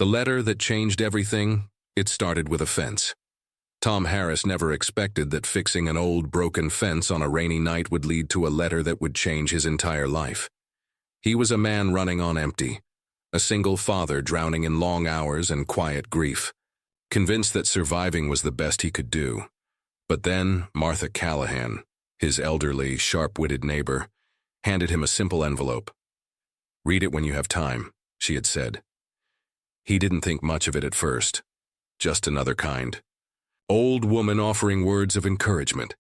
The letter that changed everything, it started with a fence. Tom Harris never expected that fixing an old, broken fence on a rainy night would lead to a letter that would change his entire life. He was a man running on empty, a single father drowning in long hours and quiet grief, convinced that surviving was the best he could do. But then Martha Callahan, his elderly, sharp-witted neighbor, handed him a simple envelope. "Read it when you have time," she had said. He didn't think much of it at first. Just another kind. Old woman offering words of encouragement.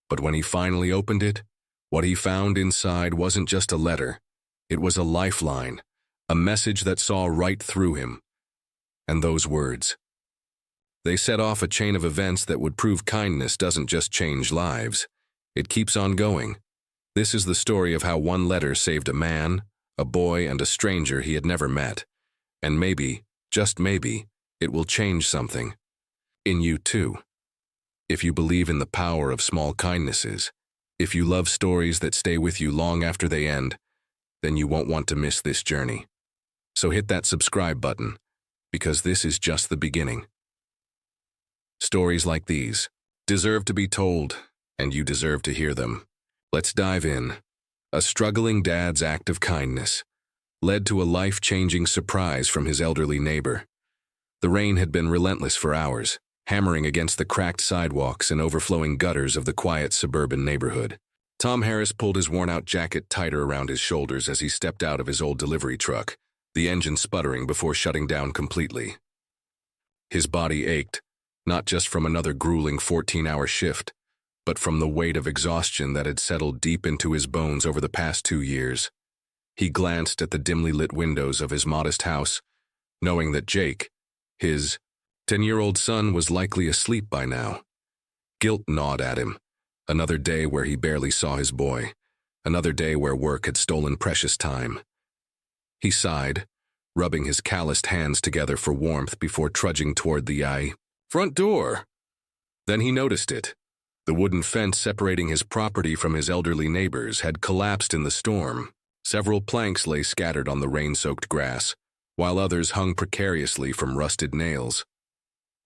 But when he finally opened it, what he found inside wasn't just a letter. It was a lifeline, a message that saw right through him. And those words. They set off a chain of events that would prove kindness doesn't just change lives. It keeps on going. This is the story of how one letter saved a man, a boy, and a stranger he had never met. And maybe, just maybe, it will change something. In you too. If you believe in the power of small kindnesses, if you love stories that stay with you long after they end, then you won't want to miss this journey. So hit that subscribe button, because this is just the beginning. Stories like these deserve to be told, and you deserve to hear them. Let's dive in. A struggling dad's act of kindness led to a life-changing surprise from his elderly neighbor. The rain had been relentless for hours, hammering against the cracked sidewalks and overflowing gutters of the quiet suburban neighborhood. Tom Harris pulled his worn-out jacket tighter around his shoulders as he stepped out of his old delivery truck, the engine sputtering before shutting down completely. His body ached, not just from another grueling 14-hour shift, but from the weight of exhaustion that had settled deep into his bones over the past 2 years. He glanced at the dimly lit windows of his modest house, knowing that Jake, his 10-year-old son, was likely asleep by now. Guilt gnawed at him. Another day where he barely saw his boy. Another day where work had stolen precious time. He sighed, rubbing his calloused hands together for warmth before trudging toward the front door. Then he noticed it. The wooden fence separating his property from his elderly neighbors had collapsed in the storm. Several planks lay scattered on the rain-soaked grass, while others hung precariously from rusted nails.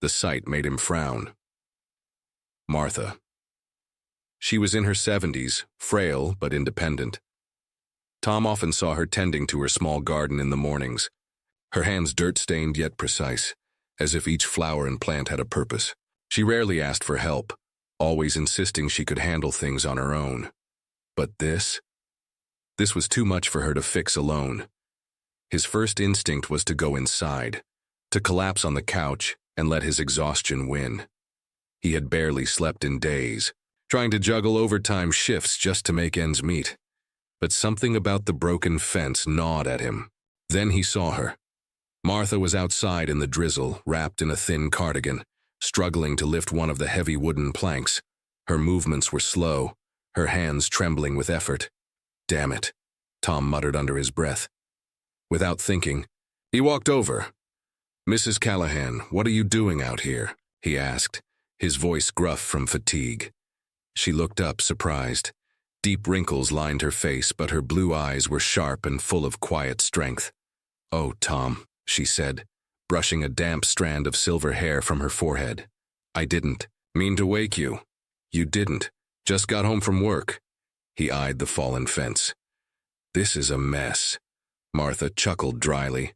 The sight made him frown. Martha. She was in her 70s, frail but independent. Tom often saw her tending to her small garden in the mornings, her hands dirt-stained yet precise, as if each flower and plant had a purpose. She rarely asked for help, always insisting she could handle things on her own. But this was too much for her to fix alone. His first instinct was to go inside, to collapse on the couch and let his exhaustion win. He had barely slept in days, trying to juggle overtime shifts just to make ends meet. But something about the broken fence gnawed at him. Then he saw her. Martha was outside in the drizzle, wrapped in a thin cardigan, struggling to lift one of the heavy wooden planks. Her movements were slow, her hands trembling with effort. "Damn it," Tom muttered under his breath. Without thinking, he walked over. "Mrs. Callahan, what are you doing out here?" he asked, his voice gruff from fatigue. She looked up, surprised. Deep wrinkles lined her face, but her blue eyes were sharp and full of quiet strength. "Oh, Tom," she said, brushing a damp strand of silver hair from her forehead. "I didn't mean to wake you." "You didn't. Just got home from work." He eyed the fallen fence. "This is a mess." Martha chuckled dryly.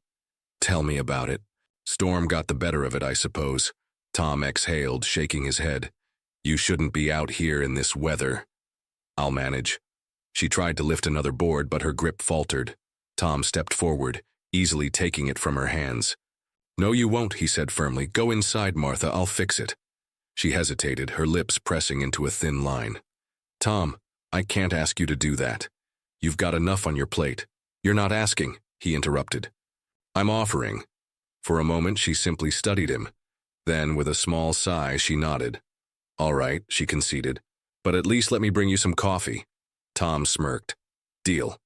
"Tell me about it. Storm got the better of it, I suppose." Tom exhaled, shaking his head. "You shouldn't be out here in this weather." "I'll manage." She tried to lift another board, but her grip faltered. Tom stepped forward, easily taking it from her hands. "No, you won't," he said firmly. "Go inside, Martha. I'll fix it." She hesitated, her lips pressing into a thin line. "Tom, I can't ask you to do that. You've got enough on your plate." "You're not asking," he interrupted. "I'm offering." For a moment, she simply studied him. Then, with a small sigh, she nodded. "All right," she conceded. "But at least let me bring you some coffee." Tom smirked. "Deal."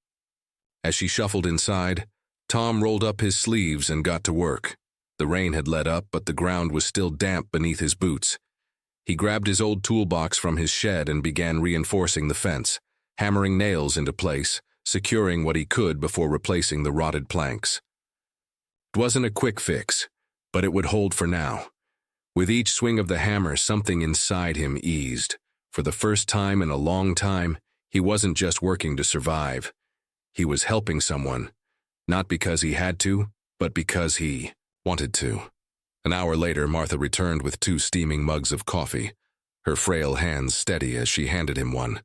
As she shuffled inside, Tom rolled up his sleeves and got to work. The rain had let up, but the ground was still damp beneath his boots. He grabbed his old toolbox from his shed and began reinforcing the fence, hammering nails into place, securing what he could before replacing the rotted planks. It wasn't a quick fix, but it would hold for now. With each swing of the hammer, something inside him eased. For the first time in a long time, he wasn't just working to survive. He was helping someone, not because he had to, but because he wanted to. An hour later, Martha returned with 2 steaming mugs of coffee, her frail hands steady as she handed him one.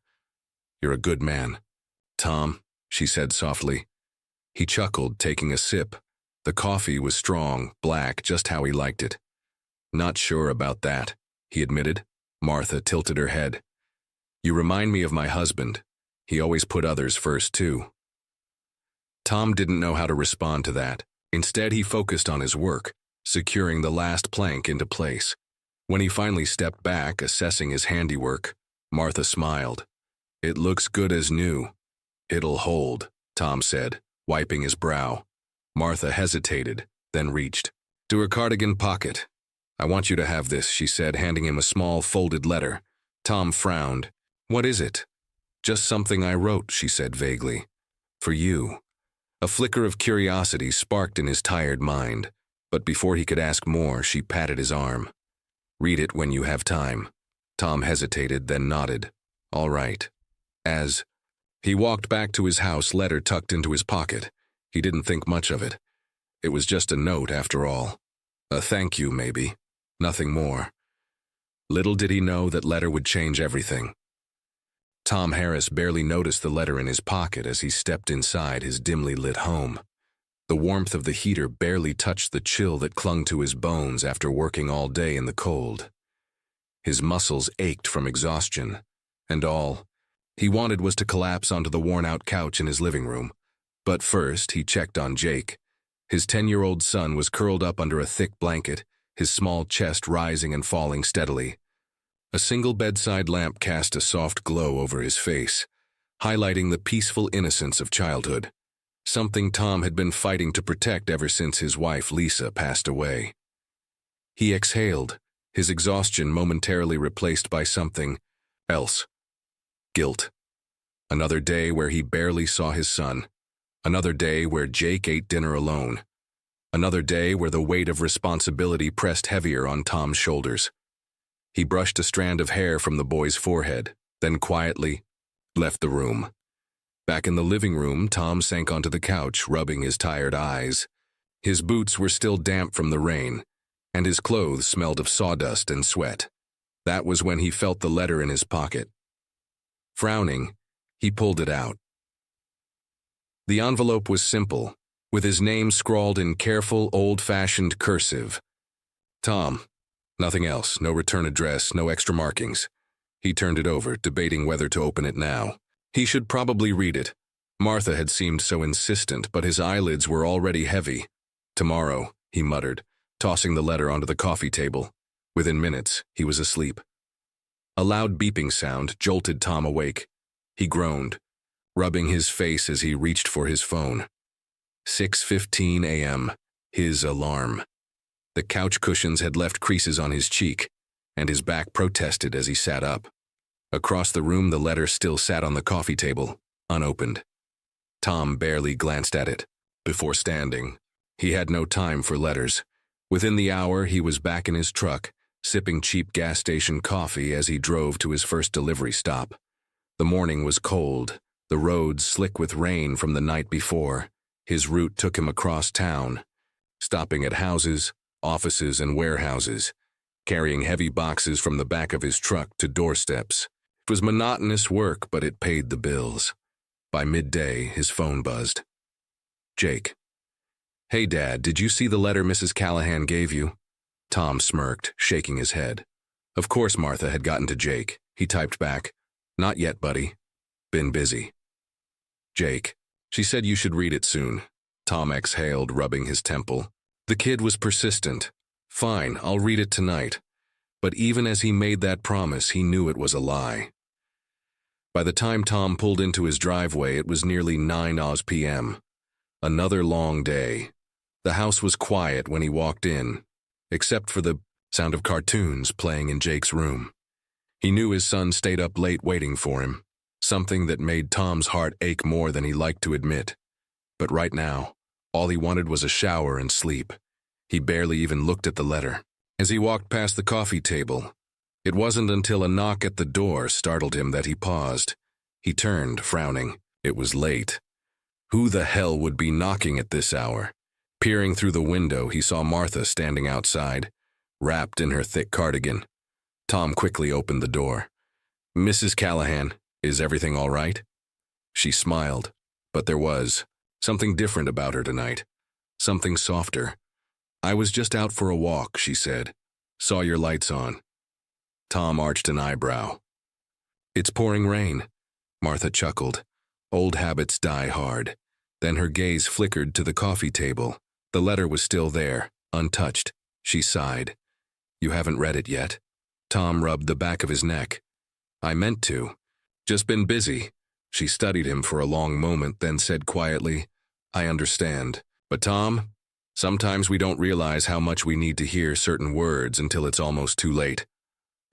"You're a good man, Tom," she said softly. He chuckled, taking a sip. The coffee was strong, black, just how he liked it. "Not sure about that," he admitted. Martha tilted her head. "You remind me of my husband. He always put others first, too." Tom didn't know how to respond to that. Instead, he focused on his work, securing the last plank into place. When he finally stepped back, assessing his handiwork, Martha smiled. "It looks good as new." "It'll hold," Tom said, wiping his brow. Martha hesitated, then reached to her cardigan pocket. "I want you to have this," she said, handing him a small folded letter. Tom frowned. "What is it?" "Just something I wrote," she said vaguely. "For you." A flicker of curiosity sparked in his tired mind, but before he could ask more, she patted his arm. "Read it when you have time." Tom hesitated, then nodded. "All right." As he walked back to his house, letter tucked into his pocket, he didn't think much of it. It was just a note, after all. A thank you, maybe. Nothing more. Little did he know that letter would change everything. Tom Harris barely noticed the letter in his pocket as he stepped inside his dimly lit home. The warmth of the heater barely touched the chill that clung to his bones after working all day in the cold. His muscles ached from exhaustion, and all he wanted was to collapse onto the worn-out couch in his living room. But first, he checked on Jake. His 10-year-old son was curled up under a thick blanket, his small chest rising and falling steadily. A single bedside lamp cast a soft glow over his face, highlighting the peaceful innocence of childhood, something Tom had been fighting to protect ever since his wife Lisa passed away. He exhaled, his exhaustion momentarily replaced by something else. Guilt. Another day where he barely saw his son. Another day where Jake ate dinner alone. Another day where the weight of responsibility pressed heavier on Tom's shoulders. He brushed a strand of hair from the boy's forehead, then quietly left the room. Back in the living room, Tom sank onto the couch, rubbing his tired eyes. His boots were still damp from the rain, and his clothes smelled of sawdust and sweat. That was when he felt the letter in his pocket. Frowning, he pulled it out. The envelope was simple, with his name scrawled in careful, old-fashioned cursive. Tom. Nothing else, no return address, no extra markings. He turned it over, debating whether to open it now. He should probably read it. Martha had seemed so insistent, but his eyelids were already heavy. "Tomorrow," he muttered, tossing the letter onto the coffee table. Within minutes, he was asleep. A loud beeping sound jolted Tom awake. He groaned, rubbing his face as he reached for his phone. 6:15 a.m., his alarm. The couch cushions had left creases on his cheek, and his back protested as he sat up. Across the room, the letter still sat on the coffee table, unopened. Tom barely glanced at it before standing. He had no time for letters. Within the hour, he was back in his truck, sipping cheap gas station coffee as he drove to his first delivery stop. The morning was cold, the roads slick with rain from the night before. His route took him across town, stopping at houses, offices, and warehouses, carrying heavy boxes from the back of his truck to doorsteps. It was monotonous work, but it paid the bills. By midday, his phone buzzed. Jake. "Hey, Dad, did you see the letter Mrs. Callahan gave you?" Tom smirked, shaking his head. Of course Martha had gotten to Jake. He typed back, "Not yet, buddy. Been busy." Jake. "She said you should read it soon." Tom exhaled, rubbing his temple. The kid was persistent. "Fine, I'll read it tonight." But even as he made that promise, he knew it was a lie. By the time Tom pulled into his driveway, it was nearly 9 p.m. Another long day. The house was quiet when he walked in, except for the sound of cartoons playing in Jake's room. He knew his son stayed up late waiting for him, something that made Tom's heart ache more than he liked to admit. But right now, All he wanted was a shower and sleep. He barely even looked at the letter. As he walked past the coffee table, it wasn't until a knock at the door startled him that he paused. He turned, frowning. It was late. Who the hell would be knocking at this hour? Peering through the window, he saw Martha standing outside, wrapped in her thick cardigan. Tom quickly opened the door. "Mrs. Callahan, is everything all right?" She smiled, but there was something different about her tonight. Something softer. "I was just out for a walk," she said. "Saw your lights on." Tom arched an eyebrow. "It's pouring rain." Martha chuckled. Old habits die hard. Then her gaze flickered to the coffee table. The letter was still there, untouched. She sighed. "You haven't read it yet?" Tom rubbed the back of his neck. "I meant to. Just been busy." She studied him for a long moment, then said quietly, "I understand. But Tom, sometimes we don't realize how much we need to hear certain words until it's almost too late."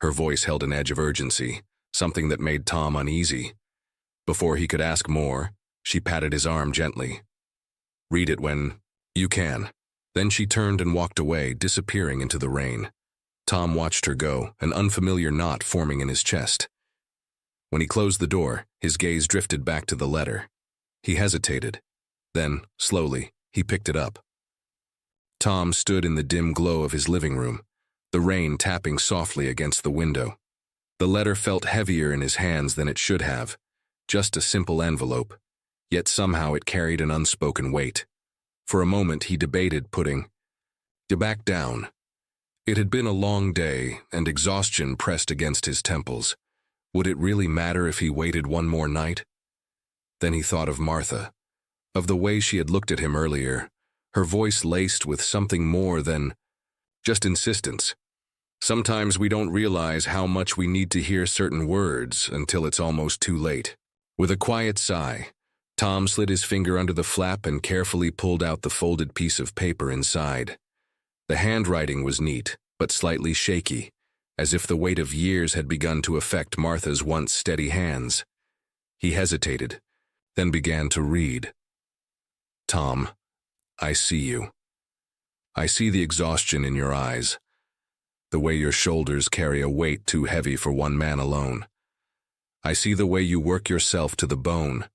Her voice held an edge of urgency, something that made Tom uneasy. Before he could ask more, she patted his arm gently. "Read it when you can." Then she turned and walked away, disappearing into the rain. Tom watched her go, an unfamiliar knot forming in his chest. When he closed the door, his gaze drifted back to the letter. He hesitated. Then, slowly, he picked it up. Tom stood in the dim glow of his living room, the rain tapping softly against the window. The letter felt heavier in his hands than it should have, just a simple envelope, yet somehow it carried an unspoken weight. For a moment he debated putting it back down. It had been a long day, and exhaustion pressed against his temples. Would it really matter if he waited one more night? Then he thought of Martha, of the way she had looked at him earlier, her voice laced with something more than just insistence. Sometimes we don't realize how much we need to hear certain words until it's almost too late. With a quiet sigh, Tom slid his finger under the flap and carefully pulled out the folded piece of paper inside. The handwriting was neat, but slightly shaky, as if the weight of years had begun to affect Martha's once steady hands. He hesitated, then began to read. "Tom, I see you. I see the exhaustion in your eyes, the way your shoulders carry a weight too heavy for one man alone. I see the way you work yourself to the bone,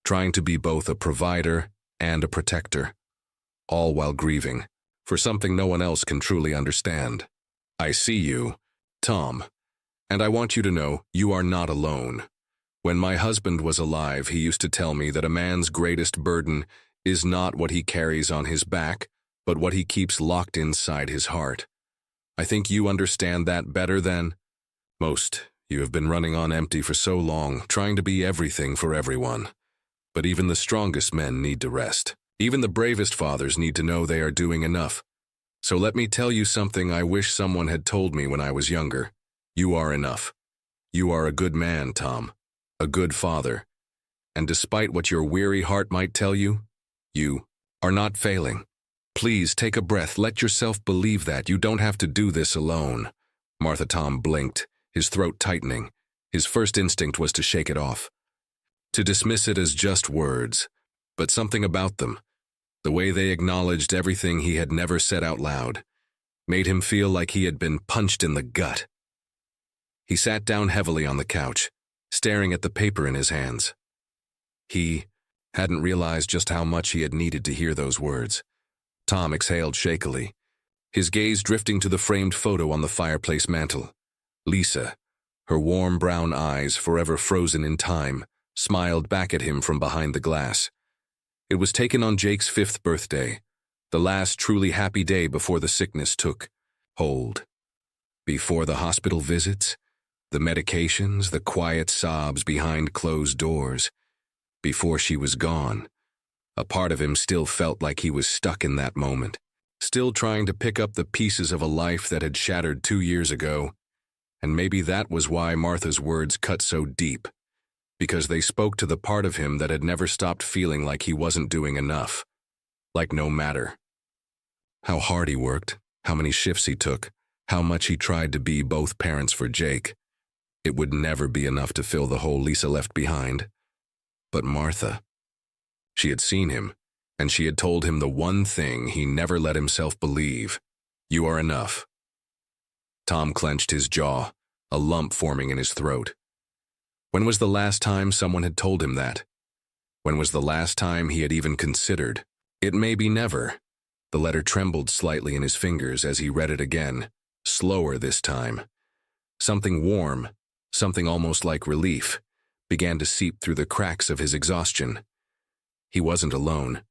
trying to be both a provider and a protector, all while grieving for something no one else can truly understand. I see you, Tom, and I want you to know you are not alone. When my husband was alive, he used to tell me that a man's greatest burden is not what he carries on his back, but what he keeps locked inside his heart. I think you understand that better than most. You have been running on empty for so long, trying to be everything for everyone. But even the strongest men need to rest. Even the bravest fathers need to know they are doing enough. So let me tell you something I wish someone had told me when I was younger. You are enough. You are a good man, Tom. A good father. And despite what your weary heart might tell you, you are not failing. Please take a breath. Let yourself believe that. You don't have to do this alone." Martha Tom blinked, his throat tightening. His first instinct was to shake it off, to dismiss it as just words. But something about them, the way they acknowledged everything he had never said out loud, made him feel like he had been punched in the gut. He sat down heavily on the couch, staring at the paper in his hands. He hadn't realized just how much he had needed to hear those words. Tom exhaled shakily, his gaze drifting to the framed photo on the fireplace mantel. Lisa, her warm brown eyes forever frozen in time, smiled back at him from behind the glass. It was taken on Jake's 5th birthday, the last truly happy day before the sickness took hold. Before the hospital visits, the medications, the quiet sobs behind closed doors. Before she was gone, a part of him still felt like he was stuck in that moment, still trying to pick up the pieces of a life that had shattered 2 years ago. And maybe that was why Martha's words cut so deep, because they spoke to the part of him that had never stopped feeling like he wasn't doing enough, like no matter how hard he worked, how many shifts he took, how much he tried to be both parents for Jake. It would never be enough to fill the hole Lisa left behind. But Martha, she had seen him. and she had told him the one thing he never let himself believe. You are enough. Tom clenched his jaw, a lump forming in his throat. When was the last time someone had told him that? When was the last time he had even considered? It may be never. The letter trembled slightly in his fingers as he read it again, slower this time. Something warm, something almost like relief, began to seep through the cracks of his exhaustion. He wasn't alone.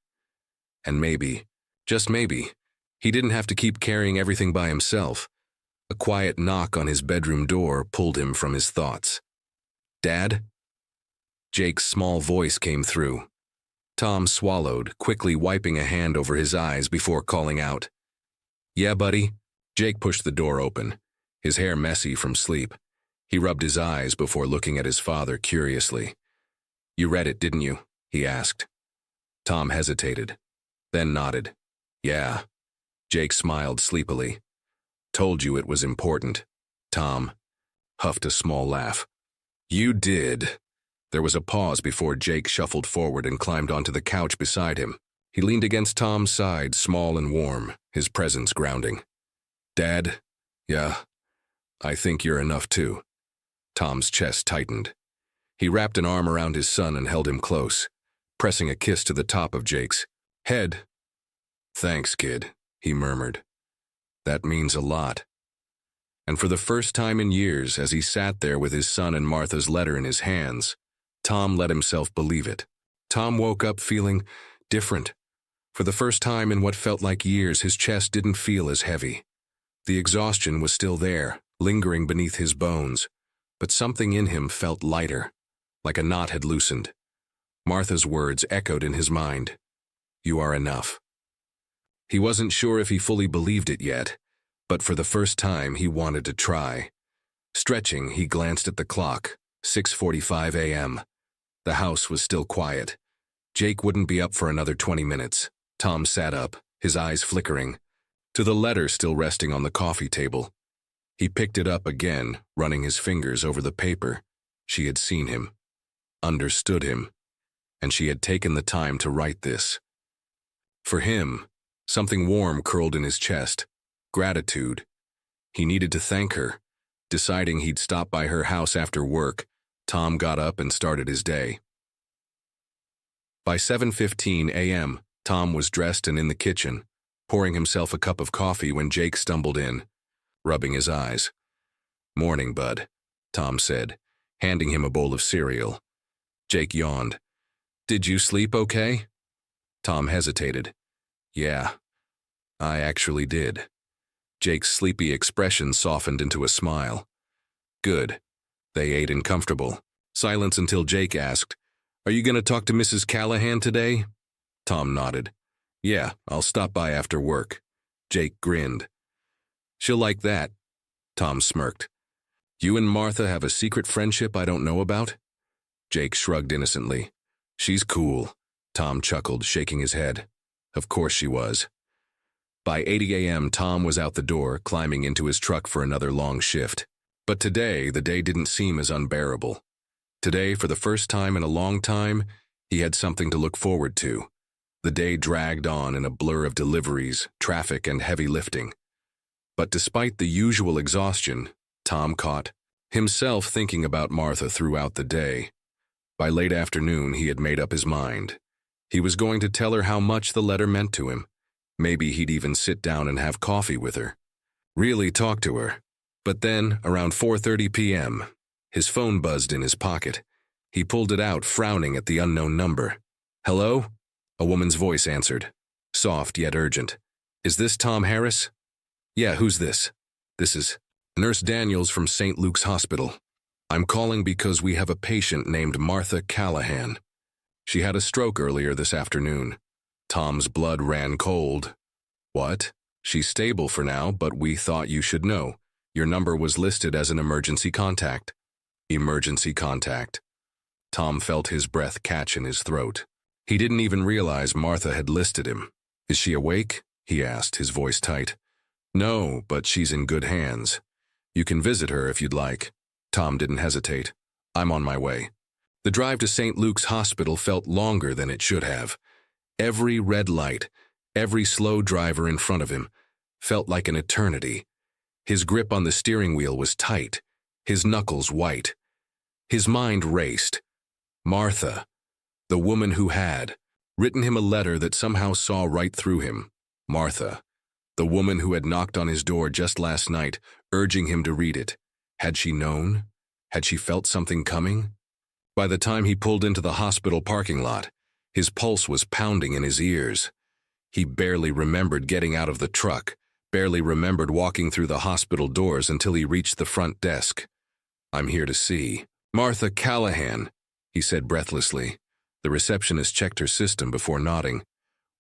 And maybe, just maybe, he didn't have to keep carrying everything by himself. A quiet knock on his bedroom door pulled him from his thoughts. "Dad?" Jake's small voice came through. Tom swallowed, quickly wiping a hand over his eyes before calling out. "Yeah, buddy?" Jake pushed the door open, his hair messy from sleep. He rubbed his eyes before looking at his father curiously. "You read it, didn't you?" he asked. Tom hesitated, then nodded. "Yeah." Jake smiled sleepily. "Told you it was important." Tom huffed a small laugh. "You did." There was a pause before Jake shuffled forward and climbed onto the couch beside him. He leaned against Tom's side, small and warm, his presence grounding. "Dad? Yeah, I think you're enough too." Tom's chest tightened. He wrapped an arm around his son and held him close, pressing a kiss to the top of Jake's head. "Thanks, kid," he murmured. "That means a lot." And for the first time in years, as he sat there with his son and Martha's letter in his hands, Tom let himself believe it. Tom woke up feeling different. For the first time in what felt like years, his chest didn't feel as heavy. The exhaustion was still there, lingering beneath his bones, but something in him felt lighter, like a knot had loosened. Martha's words echoed in his mind. "You are enough." He wasn't sure if he fully believed it yet, but for the first time he wanted to try. Stretching, he glanced at the clock, 6:45 a.m. The house was still quiet. Jake wouldn't be up for another 20 minutes. Tom sat up, his eyes flickering, to the letter still resting on the coffee table. He picked it up again, running his fingers over the paper. She had seen him, understood him, and she had taken the time to write this. For him, something warm curled in his chest. Gratitude. He needed to thank her. Deciding he'd stop by her house after work, Tom got up and started his day. By 7:15 a.m., Tom was dressed and in the kitchen, pouring himself a cup of coffee when Jake stumbled in, rubbing his eyes. "Morning, bud," Tom said, handing him a bowl of cereal. Jake yawned. "Did you sleep okay?" Tom hesitated. "Yeah, I actually did." Jake's sleepy expression softened into a smile. "Good." They ate in comfortable silence until Jake asked, "Are you going to talk to Mrs. Callahan today?" Tom nodded. "Yeah, I'll stop by after work." Jake grinned. "She'll like that." Tom smirked. "You and Martha have a secret friendship I don't know about?" Jake shrugged innocently. "She's cool." Tom chuckled, shaking his head. Of course she was. By 8 a.m., Tom was out the door, climbing into his truck for another long shift. But today, the day didn't seem as unbearable. Today, for the first time in a long time, he had something to look forward to. The day dragged on in a blur of deliveries, traffic, and heavy lifting. But despite the usual exhaustion, Tom caught himself thinking about Martha throughout the day. By late afternoon, he had made up his mind. He was going to tell her how much the letter meant to him. Maybe he'd even sit down and have coffee with her. Really talk to her. But then, around 4:30 p.m., his phone buzzed in his pocket. He pulled it out, frowning at the unknown number. "Hello?" A woman's voice answered, soft yet urgent. "Is this Tom Harris?" "Yeah, who's this?" "This is Nurse Daniels from St. Luke's Hospital. I'm calling because we have a patient named Martha Callahan. She had a stroke earlier this afternoon." Tom's blood ran cold. "What? She's stable for now, but we thought you should know. Your number was listed as an emergency contact." Emergency contact. Tom felt his breath catch in his throat. He didn't even realize Martha had listed him. "Is she awake?" he asked, his voice tight. "No, but she's in good hands. You can visit her if you'd like." Tom didn't hesitate. "I'm on my way." The drive to St. Luke's Hospital felt longer than it should have. Every red light, every slow driver in front of him, felt like an eternity. His grip on the steering wheel was tight, his knuckles white. His mind raced. Martha, the woman who had written him a letter that somehow saw right through him. Martha, the woman who had knocked on his door just last night, urging him to read it. Had she known? Had she felt something coming? By the time he pulled into the hospital parking lot, his pulse was pounding in his ears. He barely remembered getting out of the truck, barely remembered walking through the hospital doors until he reached the front desk. "I'm here to see Martha Callahan," he said breathlessly. The receptionist checked her system before nodding.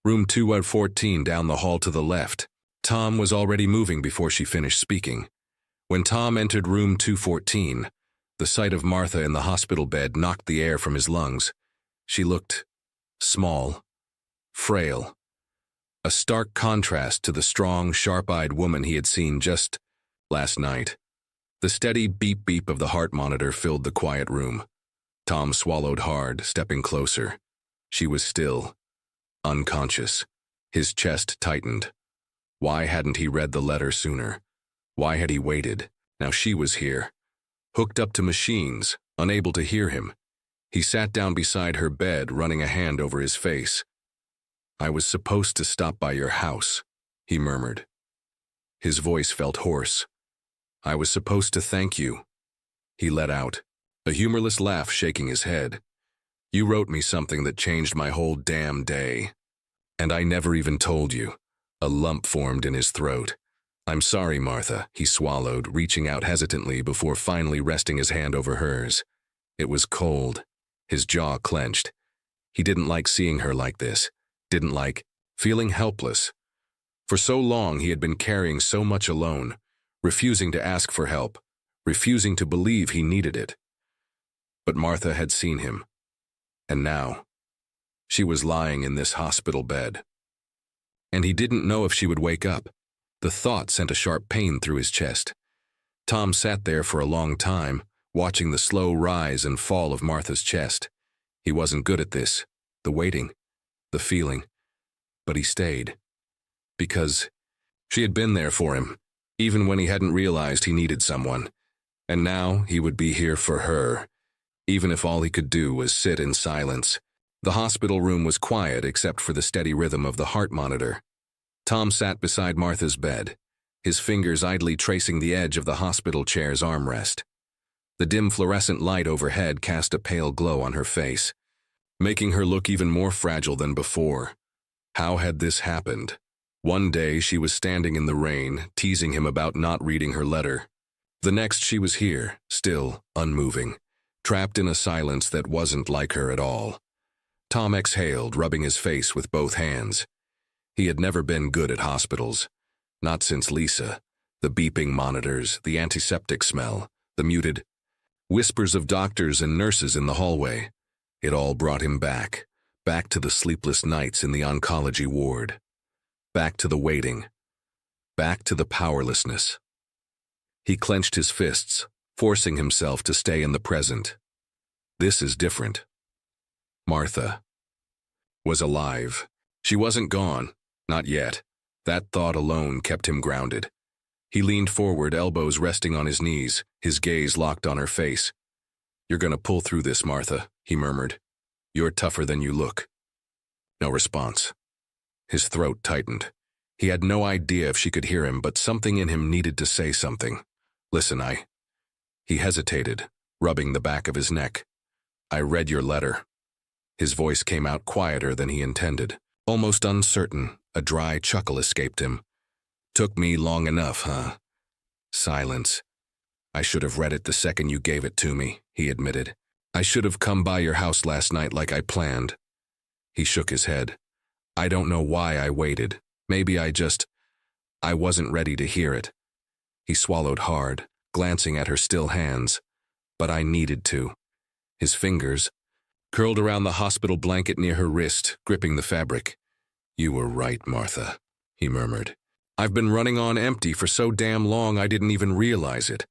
"Room 214 down the hall to the left." Tom was already moving before she finished speaking. When Tom entered room 214, the sight of Martha in the hospital bed knocked the air from his lungs. She looked small, frail, a stark contrast to the strong, sharp-eyed woman he had seen just last night. The steady beep-beep of the heart monitor filled the quiet room. Tom swallowed hard, stepping closer. She was still, unconscious. His chest tightened. Why hadn't he read the letter sooner? Why had he waited? Now she was here, hooked up to machines, unable to hear him. He sat down beside her bed, running a hand over his face. "I was supposed to stop by your house," he murmured. His voice felt hoarse. "I was supposed to thank you." He let out, a humorless laugh shaking his head. "You wrote me something that changed my whole damn day. And I never even told you." A lump formed in his throat. "I'm sorry, Martha," he swallowed, reaching out hesitantly before finally resting his hand over hers. It was cold. His jaw clenched. He didn't like seeing her like this. Didn't like feeling helpless. For so long he had been carrying so much alone, refusing to ask for help, refusing to believe he needed it. But Martha had seen him. And now, she was lying in this hospital bed. And he didn't know if she would wake up. The thought sent a sharp pain through his chest. Tom sat there for a long time, watching the slow rise and fall of Martha's chest. He wasn't good at this, the waiting, the feeling. But he stayed. Because she had been there for him, even when he hadn't realized he needed someone. And now he would be here for her, even if all he could do was sit in silence. The hospital room was quiet except for the steady rhythm of the heart monitor. Tom sat beside Martha's bed, his fingers idly tracing the edge of the hospital chair's armrest. The dim fluorescent light overhead cast a pale glow on her face, making her look even more fragile than before. How had this happened? One day she was standing in the rain, teasing him about not reading her letter. The next she was here, still unmoving, trapped in a silence that wasn't like her at all. Tom exhaled, rubbing his face with both hands. He had never been good at hospitals. Not since Lisa. The beeping monitors, the antiseptic smell, the muted whispers of doctors and nurses in the hallway. It all brought him back to the sleepless nights in the oncology ward. Back to the waiting. Back to the powerlessness. He clenched his fists, forcing himself to stay in the present. This is different. Martha was alive. She wasn't gone, not yet. That thought alone kept him grounded. He leaned forward, elbows resting on his knees, his gaze locked on her face. "You're gonna pull through this, Martha," he murmured. "You're tougher than you look." No response. His throat tightened. He had no idea if she could hear him, but something in him needed to say something. "Listen, He hesitated, rubbing the back of his neck. "I read your letter." His voice came out quieter than he intended, almost uncertain. A dry chuckle escaped him. "Took me long enough, huh?" Silence. "I should have read it the second you gave it to me," he admitted. "I should have come by your house last night like I planned." He shook his head. "I don't know why I waited. Maybe I wasn't ready to hear it." He swallowed hard, glancing at her still hands. "But I needed to." His fingers curled around the hospital blanket near her wrist, gripping the fabric. "You were right, Martha," he murmured. "I've been running on empty for so damn long I didn't even realize it.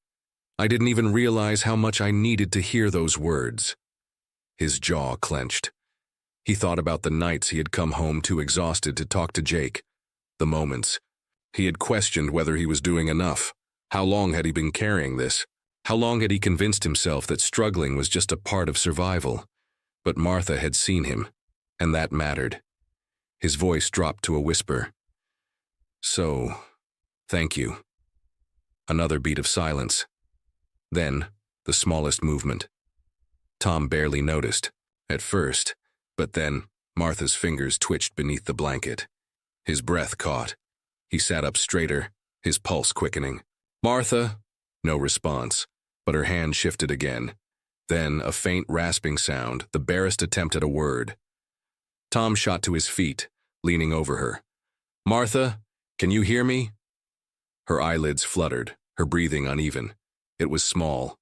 I didn't even realize how much I needed to hear those words." His jaw clenched. He thought about the nights he had come home too exhausted to talk to Jake, the moments. He had questioned whether he was doing enough. How long had he been carrying this? How long had he convinced himself that struggling was just a part of survival? But Martha had seen him, and that mattered. His voice dropped to a whisper. So, thank you. Another beat of silence. Then, the smallest movement. Tom barely noticed, at first, but then Martha's fingers twitched beneath the blanket. His breath caught. He sat up straighter, his pulse quickening. "Martha?" No response, but her hand shifted again. Then a faint rasping sound, the barest attempt at a word. Tom shot to his feet, leaning over her. "Martha, can you hear me?" Her eyelids fluttered, her breathing uneven. It was small,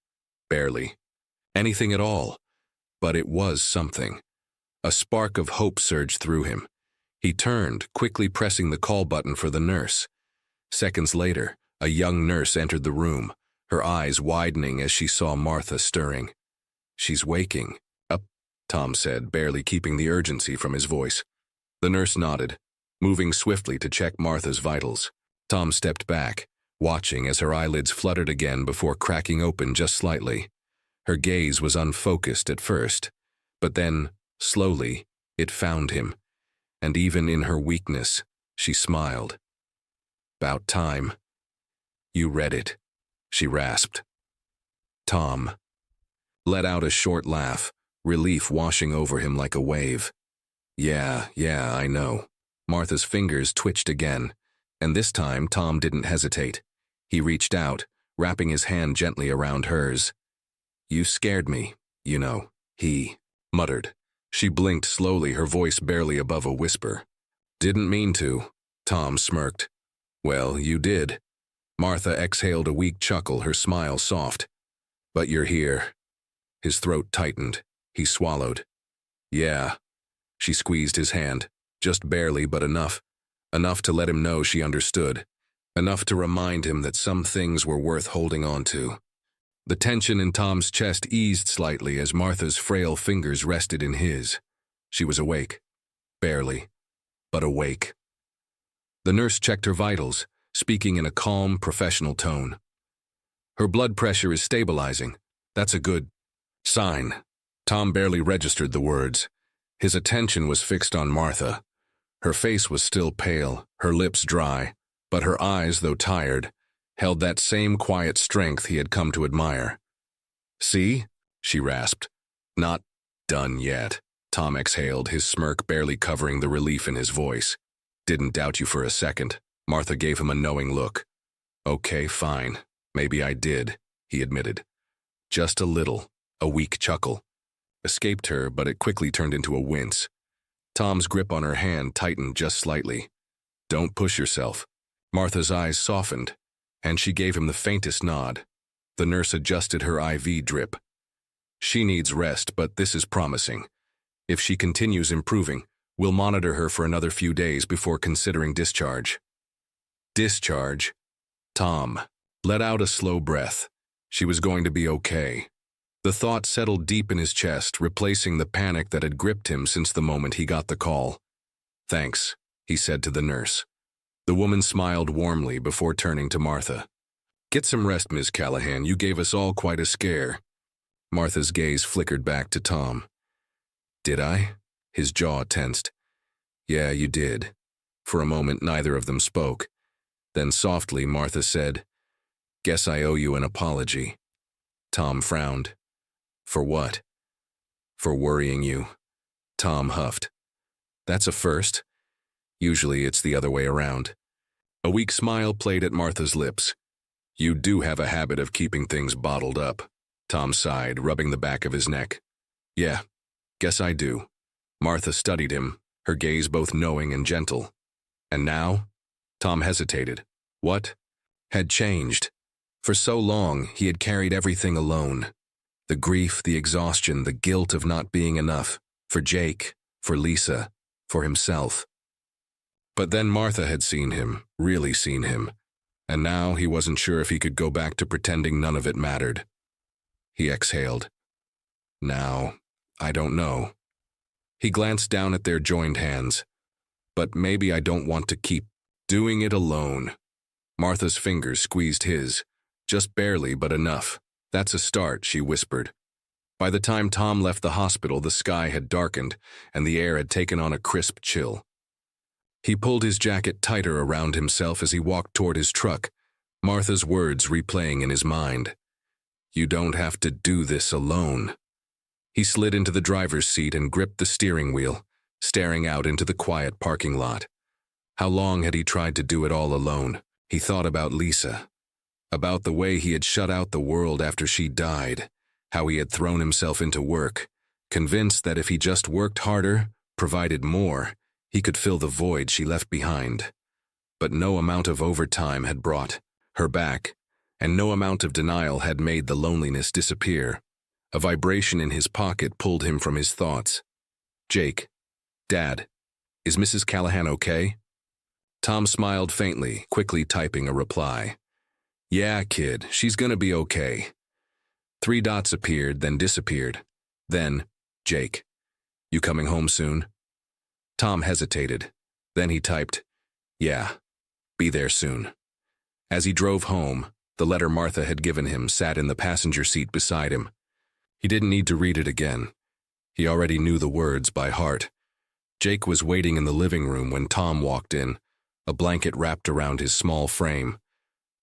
barely. Anything at all. But it was something. A spark of hope surged through him. He turned, quickly pressing the call button for the nurse. Seconds later, a young nurse entered the room, her eyes widening as she saw Martha stirring. "She's waking." "Up," Tom said, barely keeping the urgency from his voice. The nurse nodded, moving swiftly to check Martha's vitals. Tom stepped back, watching as her eyelids fluttered again before cracking open just slightly. Her gaze was unfocused at first, but then, slowly, it found him, and even in her weakness, she smiled. "About time." "You read it," she rasped. Tom let out a short laugh, relief washing over him like a wave. Yeah, I know." Martha's fingers twitched again, and this time Tom didn't hesitate. He reached out, wrapping his hand gently around hers. "You scared me, you know," he muttered. She blinked slowly, her voice barely above a whisper. "Didn't mean to," Tom smirked. "Well, you did." Martha exhaled a weak chuckle, her smile soft. "But you're here." His throat tightened. He swallowed. "Yeah." She squeezed his hand, just barely, but enough. Enough to let him know she understood. Enough to remind him that some things were worth holding on to. The tension in Tom's chest eased slightly as Martha's frail fingers rested in his. She was awake. Barely, but awake. The nurse checked her vitals, speaking in a calm, professional tone. "Her blood pressure is stabilizing. That's a good sign." Tom barely registered the words. His attention was fixed on Martha. Her face was still pale, her lips dry, but her eyes, though tired, held that same quiet strength he had come to admire. "See?" she rasped. "Not done yet." Tom exhaled, his smirk barely covering the relief in his voice. "Didn't doubt you for a second." Martha gave him a knowing look. "Okay, fine. Maybe I did," he admitted. Just a little, a weak chuckle. Escaped her, but it quickly turned into a wince. Tom's grip on her hand tightened just slightly. "Don't push yourself." Martha's eyes softened, and she gave him the faintest nod. The nurse adjusted her IV drip. "She needs rest, but this is promising. If she continues improving, we'll monitor her for another few days before considering discharge." Discharge? Tom let out a slow breath. She was going to be okay. The thought settled deep in his chest, replacing the panic that had gripped him since the moment he got the call. "Thanks," he said to the nurse. The woman smiled warmly before turning to Martha. "Get some rest, Ms. Callahan. You gave us all quite a scare." Martha's gaze flickered back to Tom. "Did I?" His jaw tensed. "Yeah, you did." For a moment, neither of them spoke. Then softly, Martha said, "Guess I owe you an apology." Tom frowned. "For what?" "For worrying you." Tom huffed. "That's a first. Usually it's the other way around." A weak smile played at Martha's lips. "You do have a habit of keeping things bottled up." Tom sighed, rubbing the back of his neck. "Yeah, guess I do." Martha studied him, her gaze both knowing and gentle. "And now?" Tom hesitated. What had changed? For so long, he had carried everything alone. The grief, the exhaustion, the guilt of not being enough. For Jake, for Lisa, for himself. But then Martha had seen him, really seen him. And now he wasn't sure if he could go back to pretending none of it mattered. He exhaled. "Now, I don't know." He glanced down at their joined hands. But maybe I don't want to keep doing it alone. Martha's fingers squeezed his. Just barely, but enough. That's a start, she whispered. By the time Tom left the hospital, the sky had darkened, and the air had taken on a crisp chill. He pulled his jacket tighter around himself as he walked toward his truck, Martha's words replaying in his mind. You don't have to do this alone. He slid into the driver's seat and gripped the steering wheel, staring out into the quiet parking lot. How long had he tried to do it all alone? He thought about Lisa, about the way he had shut out the world after she died, how he had thrown himself into work, convinced that if he just worked harder, provided more, he could fill the void she left behind. But no amount of overtime had brought her back, and no amount of denial had made the loneliness disappear. A vibration in his pocket pulled him from his thoughts. Jake. Dad. Is Mrs. Callahan okay? Tom smiled faintly, quickly typing a reply. Yeah, kid, she's gonna be okay. 3 dots appeared, then disappeared. Then, Jake. You coming home soon? Tom hesitated. Then he typed, yeah, be there soon. As he drove home, the letter Martha had given him sat in the passenger seat beside him. He didn't need to read it again. He already knew the words by heart. Jake was waiting in the living room when Tom walked in, a blanket wrapped around his small frame.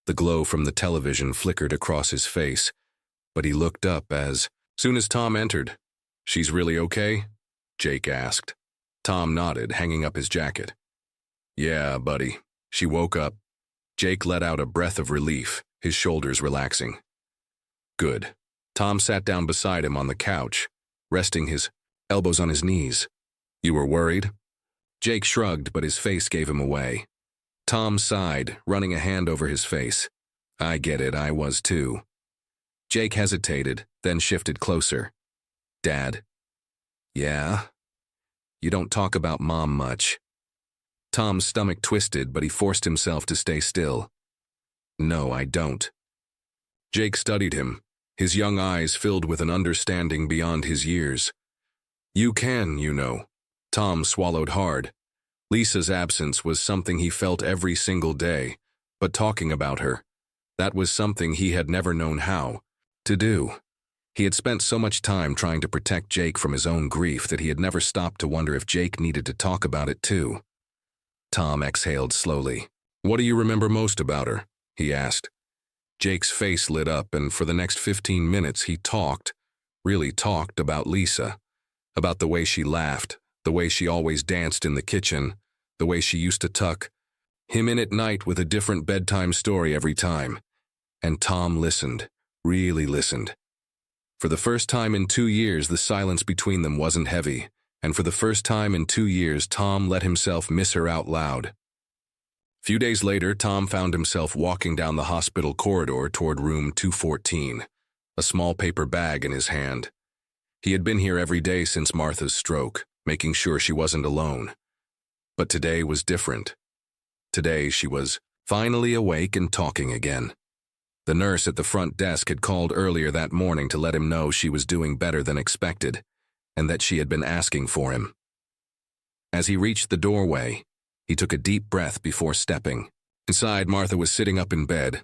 The glow from the television flickered across his face, but he looked up as soon as Tom entered. She's really okay? Jake asked. Tom nodded, hanging up his jacket. Yeah, buddy. She woke up. Jake let out a breath of relief, his shoulders relaxing. Good. Tom sat down beside him on the couch, resting his elbows on his knees. You were worried? Jake shrugged, but his face gave him away. Tom sighed, running a hand over his face. I get it, I was too. Jake hesitated, then shifted closer. Dad? Yeah? You don't talk about Mom much. Tom's stomach twisted, but he forced himself to stay still. No, I don't. Jake studied him, his young eyes filled with an understanding beyond his years. You can, you know. Tom swallowed hard. Lisa's absence was something he felt every single day, but talking about her, that was something he had never known how to do. He had spent so much time trying to protect Jake from his own grief that he had never stopped to wonder if Jake needed to talk about it too. Tom exhaled slowly. What do you remember most about her? He asked. Jake's face lit up, and for the next 15 minutes he really talked about Lisa, about the way she laughed, the way she always danced in the kitchen, the way she used to tuck him in at night with a different bedtime story every time. And Tom listened, really listened. For the first time in 2 years, the silence between them wasn't heavy, and for the first time in 2 years, Tom let himself miss her out loud. Few days later, Tom found himself walking down the hospital corridor toward room 214, a small paper bag in his hand. He had been here every day since Martha's stroke, making sure she wasn't alone. But today was different. Today she was finally awake and talking again. The nurse at the front desk had called earlier that morning to let him know she was doing better than expected, and that she had been asking for him. As he reached the doorway, he took a deep breath before stepping. Inside, Martha was sitting up in bed,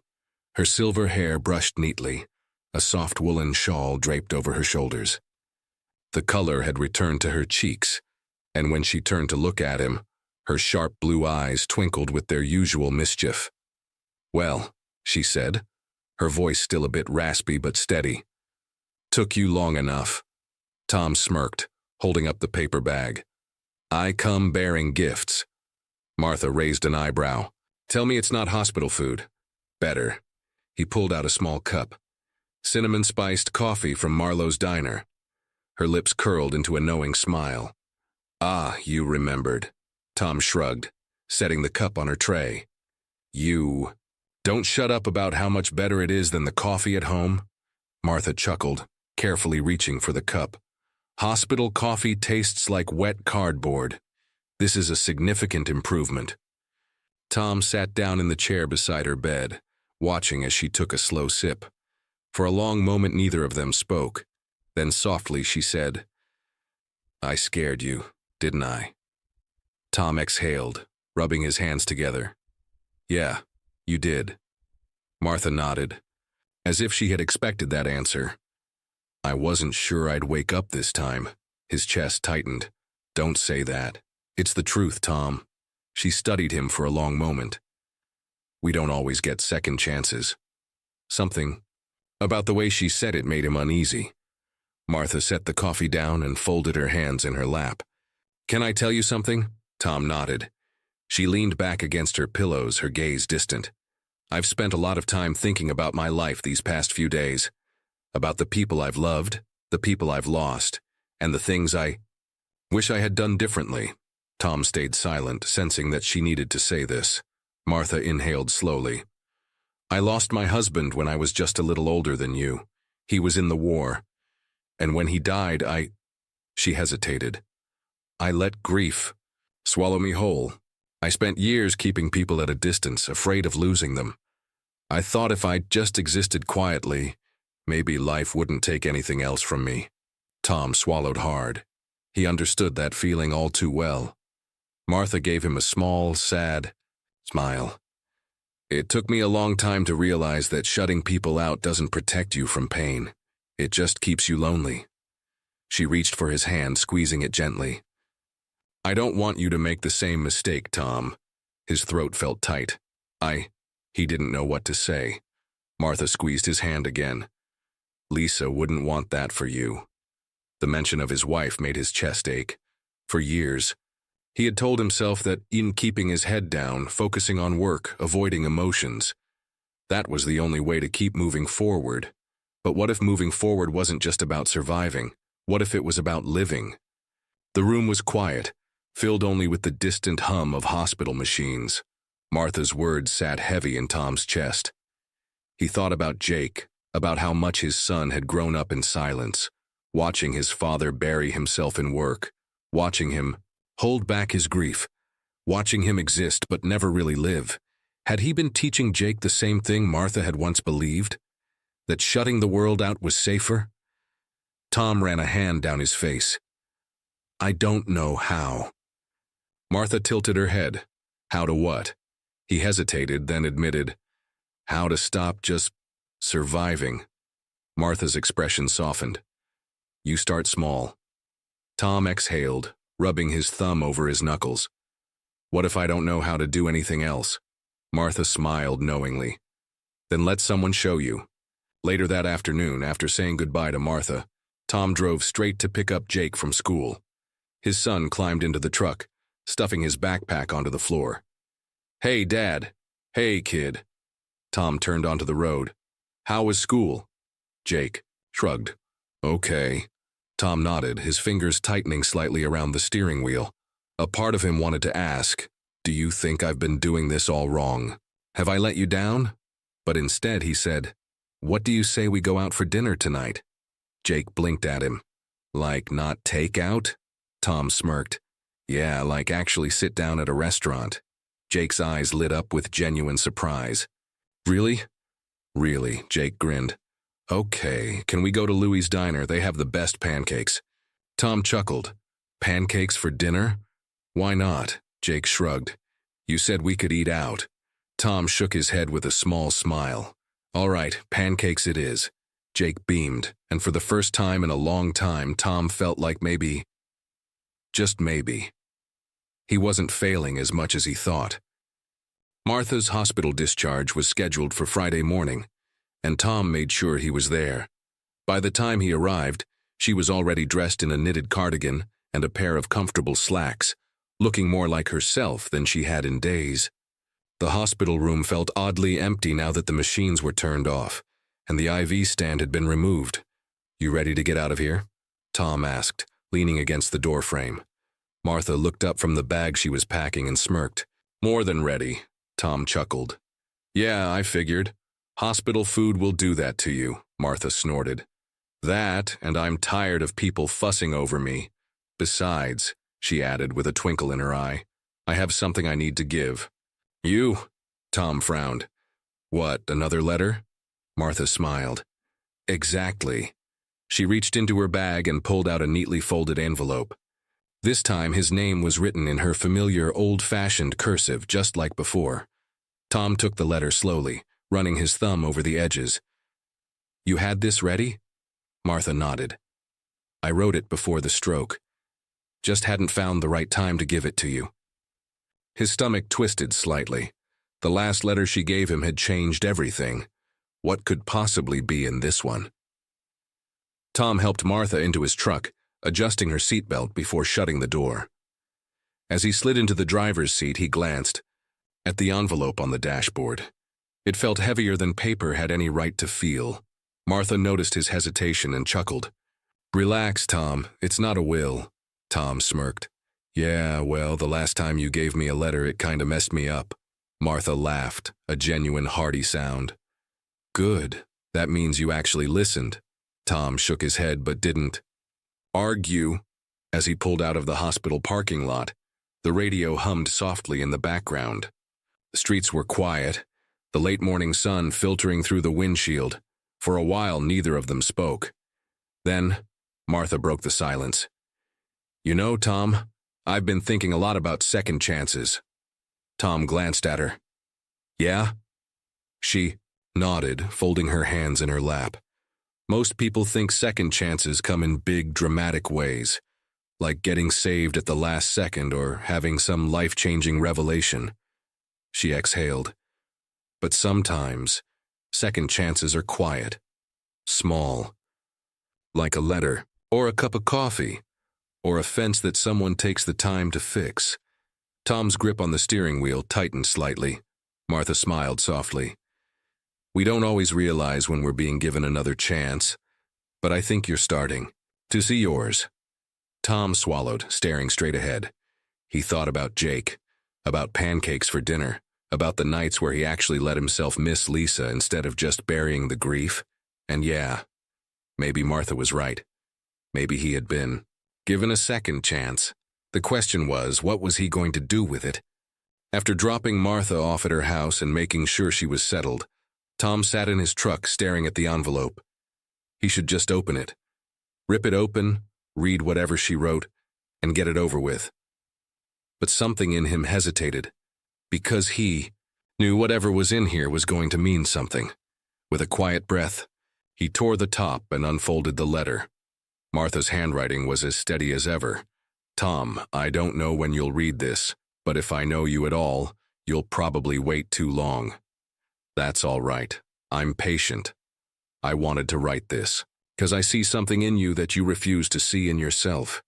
her silver hair brushed neatly, a soft woolen shawl draped over her shoulders. The color had returned to her cheeks, and when she turned to look at him, her sharp blue eyes twinkled with their usual mischief. Well, she said, her voice still a bit raspy but steady. Took you long enough. Tom smirked, holding up the paper bag. I come bearing gifts. Martha raised an eyebrow. Tell me it's not hospital food. Better. He pulled out a small cup. Cinnamon-spiced coffee from Marlowe's diner. Her lips curled into a knowing smile. Ah, you remembered. Tom shrugged, setting the cup on her tray. You. Don't shut up about how much better it is than the coffee at home. Martha chuckled, carefully reaching for the cup. Hospital coffee tastes like wet cardboard. This is a significant improvement. Tom sat down in the chair beside her bed, watching as she took a slow sip. For a long moment neither of them spoke. Then softly she said, I scared you, didn't I? Tom exhaled, rubbing his hands together. Yeah, you did. Martha nodded, as if she had expected that answer. I wasn't sure I'd wake up this time. His chest tightened. Don't say that. It's the truth, Tom. She studied him for a long moment. We don't always get second chances. Something about the way she said it made him uneasy. Martha set the coffee down and folded her hands in her lap. Can I tell you something? Tom nodded. She leaned back against her pillows, her gaze distant. I've spent a lot of time thinking about my life these past few days. About the people I've loved, the people I've lost, and the things I wish I had done differently. Tom stayed silent, sensing that she needed to say this. Martha inhaled slowly. I lost my husband when I was just a little older than you. He was in the war. And when he died, She hesitated. I let grief swallow me whole. I spent years keeping people at a distance, afraid of losing them. I thought if I just existed quietly, maybe life wouldn't take anything else from me. Tom swallowed hard. He understood that feeling all too well. Martha gave him a small, sad smile. It took me a long time to realize that shutting people out doesn't protect you from pain. It just keeps you lonely. She reached for his hand, squeezing it gently. I don't want you to make the same mistake, Tom. His throat felt tight. He didn't know what to say. Martha squeezed his hand again. Lisa wouldn't want that for you. The mention of his wife made his chest ache. For years, he had told himself that in keeping his head down, focusing on work, avoiding emotions, that was the only way to keep moving forward. But what if moving forward wasn't just about surviving? What if it was about living? The room was quiet, filled only with the distant hum of hospital machines. Martha's words sat heavy in Tom's chest. He thought about Jake, about how much his son had grown up in silence, watching his father bury himself in work, watching him hold back his grief, watching him exist but never really live. Had he been teaching Jake the same thing Martha had once believed? That shutting the world out was safer? Tom ran a hand down his face. I don't know how. Martha tilted her head. How to what? He hesitated, then admitted, how to stop just surviving. Martha's expression softened. You start small. Tom exhaled, rubbing his thumb over his knuckles. What if I don't know how to do anything else? Martha smiled knowingly. Then let someone show you. Later that afternoon, after saying goodbye to Martha, Tom drove straight to pick up Jake from school. His son climbed into the truck, stuffing his backpack onto the floor. Hey, Dad. Hey, kid. Tom turned onto the road. How was school? Jake shrugged. Okay. Tom nodded, his fingers tightening slightly around the steering wheel. A part of him wanted to ask, do you think I've been doing this all wrong? Have I let you down? But instead he said, what do you say we go out for dinner tonight? Jake blinked at him. Like not takeout? Tom smirked. Yeah, like actually sit down at a restaurant. Jake's eyes lit up with genuine surprise. Really? Really, Jake grinned. Okay, can we go to Louie's Diner? They have the best pancakes. Tom chuckled. Pancakes for dinner? Why not? Jake shrugged. You said we could eat out. Tom shook his head with a small smile. All right, pancakes it is. Jake beamed, and for the first time in a long time, Tom felt like maybe, just maybe, he wasn't failing as much as he thought. Martha's hospital discharge was scheduled for Friday morning, and Tom made sure he was there. By the time he arrived, she was already dressed in a knitted cardigan and a pair of comfortable slacks, looking more like herself than she had in days. The hospital room felt oddly empty now that the machines were turned off, and the IV stand had been removed. You ready to get out of here? Tom asked, leaning against the doorframe. Martha looked up from the bag she was packing and smirked. More than ready, Tom chuckled. Yeah, I figured. Hospital food will do that to you, Martha snorted. That, and I'm tired of people fussing over me. Besides, she added with a twinkle in her eye, I have something I need to give. You? Tom frowned. What, another letter? Martha smiled. Exactly. She reached into her bag and pulled out a neatly folded envelope. This time his name was written in her familiar old-fashioned cursive, just like before. Tom took the letter slowly, running his thumb over the edges. "You had this ready?" Martha nodded. "I wrote it before the stroke. Just hadn't found the right time to give it to you." His stomach twisted slightly. The last letter she gave him had changed everything. What could possibly be in this one? Tom helped Martha into his truck, adjusting her seatbelt before shutting the door. As he slid into the driver's seat, he glanced at the envelope on the dashboard. It felt heavier than paper had any right to feel. Martha noticed his hesitation and chuckled. "Relax, Tom. It's not a will." Tom smirked. "Yeah, well, the last time you gave me a letter, it kinda messed me up." Martha laughed, a genuine hearty sound. "Good. That means you actually listened." Tom shook his head but didn't argue. As he pulled out of the hospital parking lot, the radio hummed softly in the background. The streets were quiet, the late morning sun filtering through the windshield. For a while, neither of them spoke. Then, Martha broke the silence. "You know, Tom, I've been thinking a lot about second chances." Tom glanced at her. "Yeah?" She nodded, folding her hands in her lap. "Most people think second chances come in big, dramatic ways, like getting saved at the last second or having some life-changing revelation." She exhaled. "But sometimes, second chances are quiet, small, like a letter, or a cup of coffee, or a fence that someone takes the time to fix." Tom's grip on the steering wheel tightened slightly. Martha smiled softly. "We don't always realize when we're being given another chance, but I think you're starting to see yours." Tom swallowed, staring straight ahead. He thought about Jake, about pancakes for dinner, about the nights where he actually let himself miss Lisa instead of just burying the grief. And yeah, maybe Martha was right. Maybe he had been given a second chance. The question was, what was he going to do with it? After dropping Martha off at her house and making sure she was settled, Tom sat in his truck staring at the envelope. He should just open it. Rip it open, read whatever she wrote, and get it over with. But something in him hesitated, because he knew whatever was in here was going to mean something. With a quiet breath, he tore the top and unfolded the letter. Martha's handwriting was as steady as ever. "Tom, I don't know when you'll read this, but if I know you at all, you'll probably wait too long. That's all right. I'm patient. I wanted to write this, because I see something in you that you refuse to see in yourself.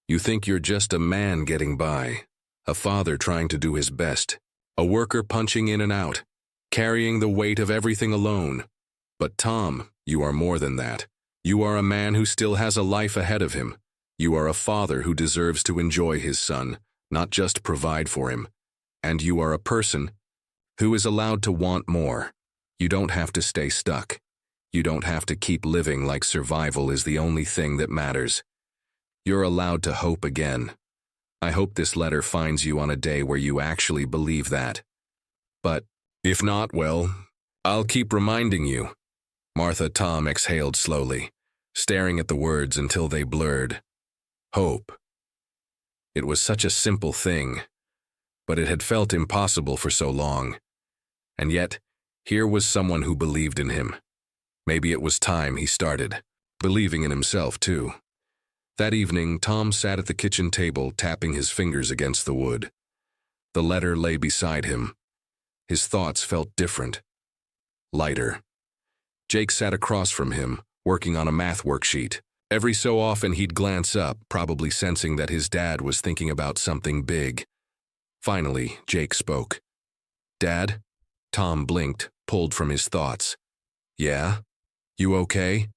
You think you're just a man getting by, a father trying to do his best, a worker punching in and out, carrying the weight of everything alone. But Tom, you are more than that. You are a man who still has a life ahead of him. You are a father who deserves to enjoy his son, not just provide for him. And you are a person who is allowed to want more. You don't have to stay stuck. You don't have to keep living like survival is the only thing that matters. You're allowed to hope again. I hope this letter finds you on a day where you actually believe that. But if not, well, I'll keep reminding you." Tom exhaled slowly, staring at the words until they blurred. Hope. It was such a simple thing, but it had felt impossible for so long. And yet, here was someone who believed in him. Maybe it was time he started believing in himself, too. That evening, Tom sat at the kitchen table, tapping his fingers against the wood. The letter lay beside him. His thoughts felt different, lighter. Jake sat across from him, working on a math worksheet. Every so often he'd glance up, probably sensing that his dad was thinking about something big. Finally, Jake spoke. "Dad?" Tom blinked, pulled from his thoughts. "Yeah? You okay?"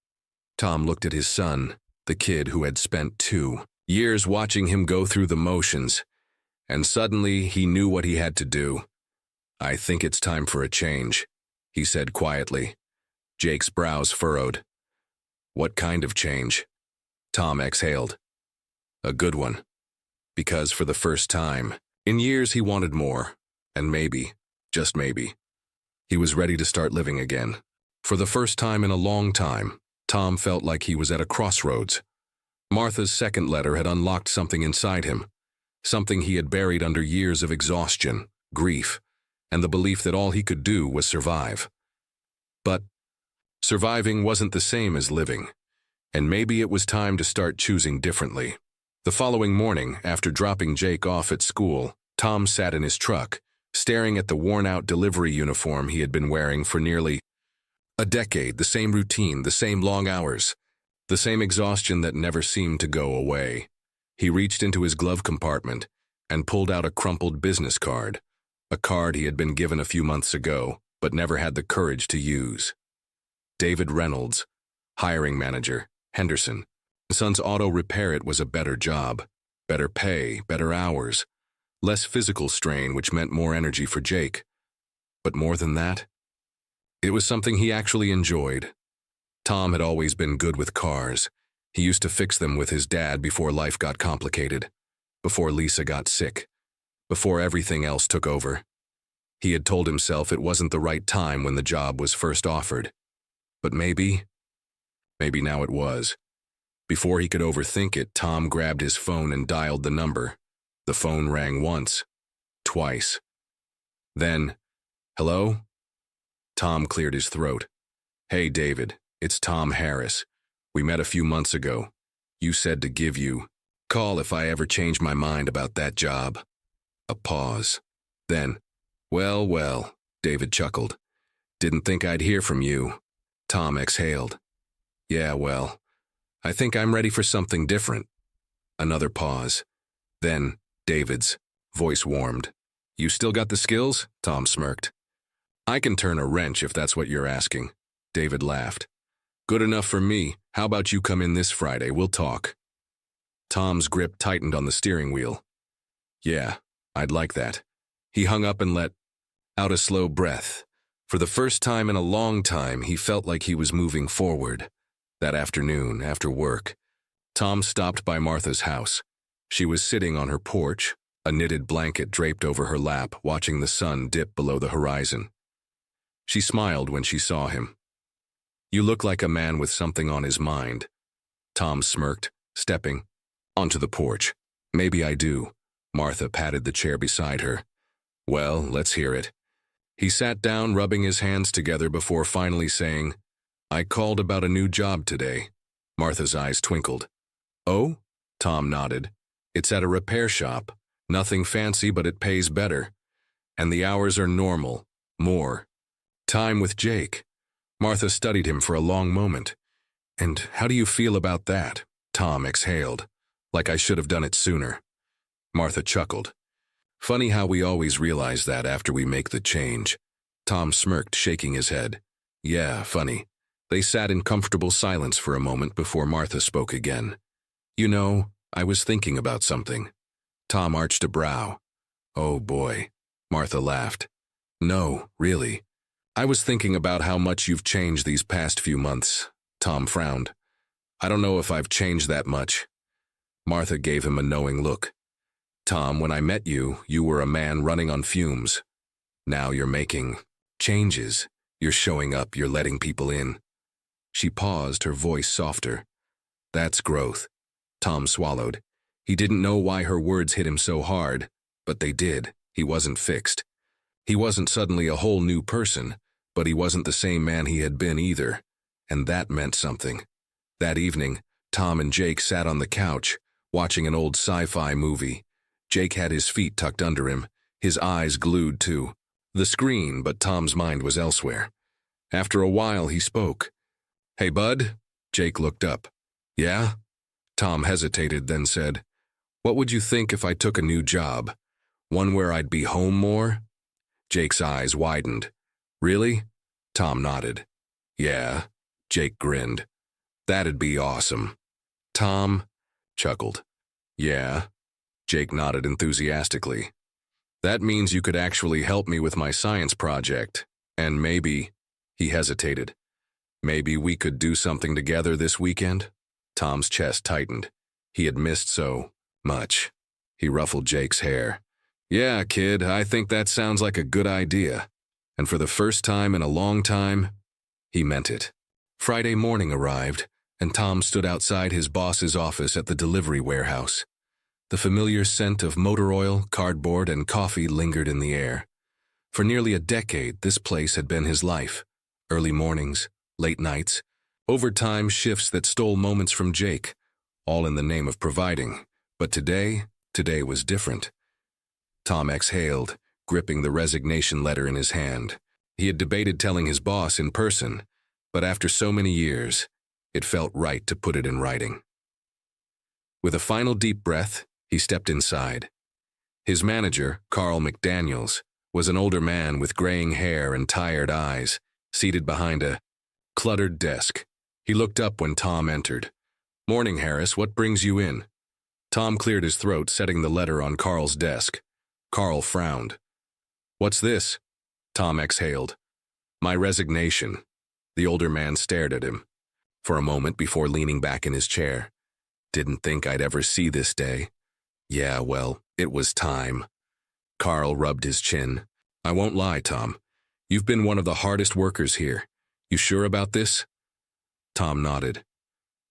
Tom looked at his son, the kid who had spent 2 years watching him go through the motions, and suddenly he knew what he had to do. "I think it's time for a change," he said quietly. Jake's brows furrowed. "What kind of change?" Tom exhaled. "A good one." Because for the first time in years he wanted more, and maybe, just maybe, he was ready to start living again. For the first time in a long time, Tom felt like he was at a crossroads. Martha's second letter had unlocked something inside him, something he had buried under years of exhaustion, grief, and the belief that all he could do was survive. But surviving wasn't the same as living, and maybe it was time to start choosing differently. The following morning, after dropping Jake off at school, Tom sat in his truck, staring at the worn-out delivery uniform he had been wearing for nearly a decade, the same routine, the same long hours, the same exhaustion that never seemed to go away. He reached into his glove compartment and pulled out a crumpled business card, a card he had been given a few months ago, but never had the courage to use. David Reynolds, hiring manager, Henderson. Son's auto repair. It was a better job, better pay, better hours, less physical strain, which meant more energy for Jake. But more than that, it was something he actually enjoyed. Tom had always been good with cars. He used to fix them with his dad before life got complicated, before Lisa got sick, before everything else took over. He had told himself it wasn't the right time when the job was first offered. But maybe now it was. Before he could overthink it, Tom grabbed his phone and dialed the number. The phone rang once, twice. Then, hello? Tom cleared his throat. Hey, David, it's Tom Harris. We met a few months ago. You said to give you a call if I ever change my mind about that job. A pause. Then, well, David chuckled. Didn't think I'd hear from you. Tom exhaled. Yeah, well, I think I'm ready for something different. Another pause. Then, David's voice warmed. You still got the skills? Tom smirked. I can turn a wrench if that's what you're asking. David laughed. Good enough for me. How about you come in this Friday? We'll talk. Tom's grip tightened on the steering wheel. Yeah, I'd like that. He hung up and let out a slow breath. For the first time in a long time, he felt like he was moving forward. That afternoon, after work, Tom stopped by Martha's house. She was sitting on her porch, a knitted blanket draped over her lap, watching the sun dip below the horizon. She smiled when she saw him. You look like a man with something on his mind. Tom smirked, stepping onto the porch. Maybe I do. Martha patted the chair beside her. Well, let's hear it. He sat down, rubbing his hands together before finally saying, I called about a new job today. Martha's eyes twinkled. Oh? Tom nodded. It's at a repair shop. Nothing fancy, but it pays better. And the hours are normal. More. Time with Jake. Martha studied him for a long moment. And how do you feel about that? Tom exhaled. Like I should have done it sooner. Martha chuckled. Funny how we always realize that after we make the change. Tom smirked, shaking his head. Yeah, funny. They sat in comfortable silence for a moment before Martha spoke again. You know, I was thinking about something. Tom arched a brow. Oh boy. Martha laughed. No, really. I was thinking about how much you've changed these past few months. Tom frowned. I don't know if I've changed that much. Martha gave him a knowing look. Tom, when I met you, you were a man running on fumes. Now you're making changes. You're showing up, you're letting people in. She paused, her voice softer. That's growth. Tom swallowed. He didn't know why her words hit him so hard, but they did. He wasn't fixed. He wasn't suddenly a whole new person, but he wasn't the same man he had been either, and that meant something. That evening, Tom and Jake sat on the couch, watching an old sci-fi movie. Jake had his feet tucked under him, his eyes glued to the screen, but Tom's mind was elsewhere. After a while, he spoke. Hey, bud? Jake looked up. Yeah? Tom hesitated, then said, What would you think if I took a new job? One where I'd be home more? Jake's eyes widened. Really? Tom nodded. Yeah. Jake grinned. That'd be awesome. Tom chuckled. Yeah. Jake nodded enthusiastically. That means you could actually help me with my science project, and maybe, he hesitated, maybe we could do something together this weekend? Tom's chest tightened. He had missed so much. He ruffled Jake's hair. Yeah, kid, I think that sounds like a good idea. And for the first time in a long time, he meant it. Friday morning arrived. and Tom stood outside his boss's office at the delivery warehouse. The familiar scent of motor oil, cardboard, and coffee lingered in the air. For nearly a decade, this place had been his life. Early mornings, late nights, overtime shifts that stole moments from Jake, all in the name of providing. But today was different. Tom exhaled, gripping the resignation letter in his hand. He had debated telling his boss in person, but after so many years, it felt right to put it in writing. With a final deep breath, he stepped inside. His manager, Carl McDaniels, was an older man with graying hair and tired eyes, seated behind a cluttered desk. He looked up when Tom entered. "Morning, Harris, what brings you in?" Tom cleared his throat, setting the letter on Carl's desk. Carl frowned. "What's this?" Tom exhaled. "My resignation." The older man stared at him for a moment before leaning back in his chair. "Didn't think I'd ever see this day." "Yeah, well, it was time." Carl rubbed his chin. "I won't lie, Tom. You've been one of the hardest workers here. You sure about this?" Tom nodded.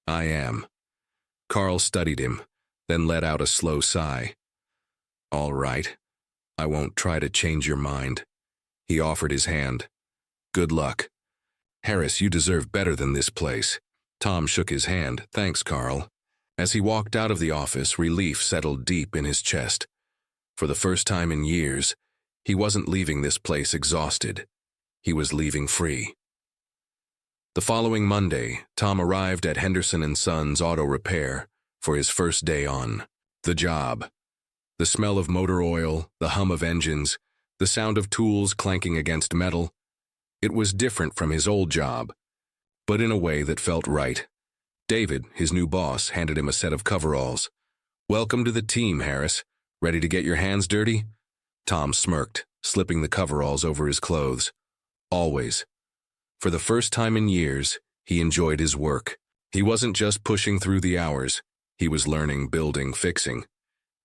"I am." Carl studied him, then let out a slow sigh. "All right. I won't try to change your mind." He offered his hand. "Good luck." "Harris, you deserve better than this place." Tom shook his hand. "Thanks, Carl." As he walked out of the office, relief settled deep in his chest. For the first time in years, he wasn't leaving this place exhausted. He was leaving free. The following Monday, Tom arrived at Henderson & Sons Auto Repair for his first day on the job. The smell of motor oil, the hum of engines, the sound of tools clanking against metal. It was different from his old job, but in a way that felt right. David, his new boss, handed him a set of coveralls. "Welcome to the team, Harris. Ready to get your hands dirty?" Tom smirked, slipping the coveralls over his clothes. Always. For the first time in years, he enjoyed his work. He wasn't just pushing through the hours. He was learning, building, fixing.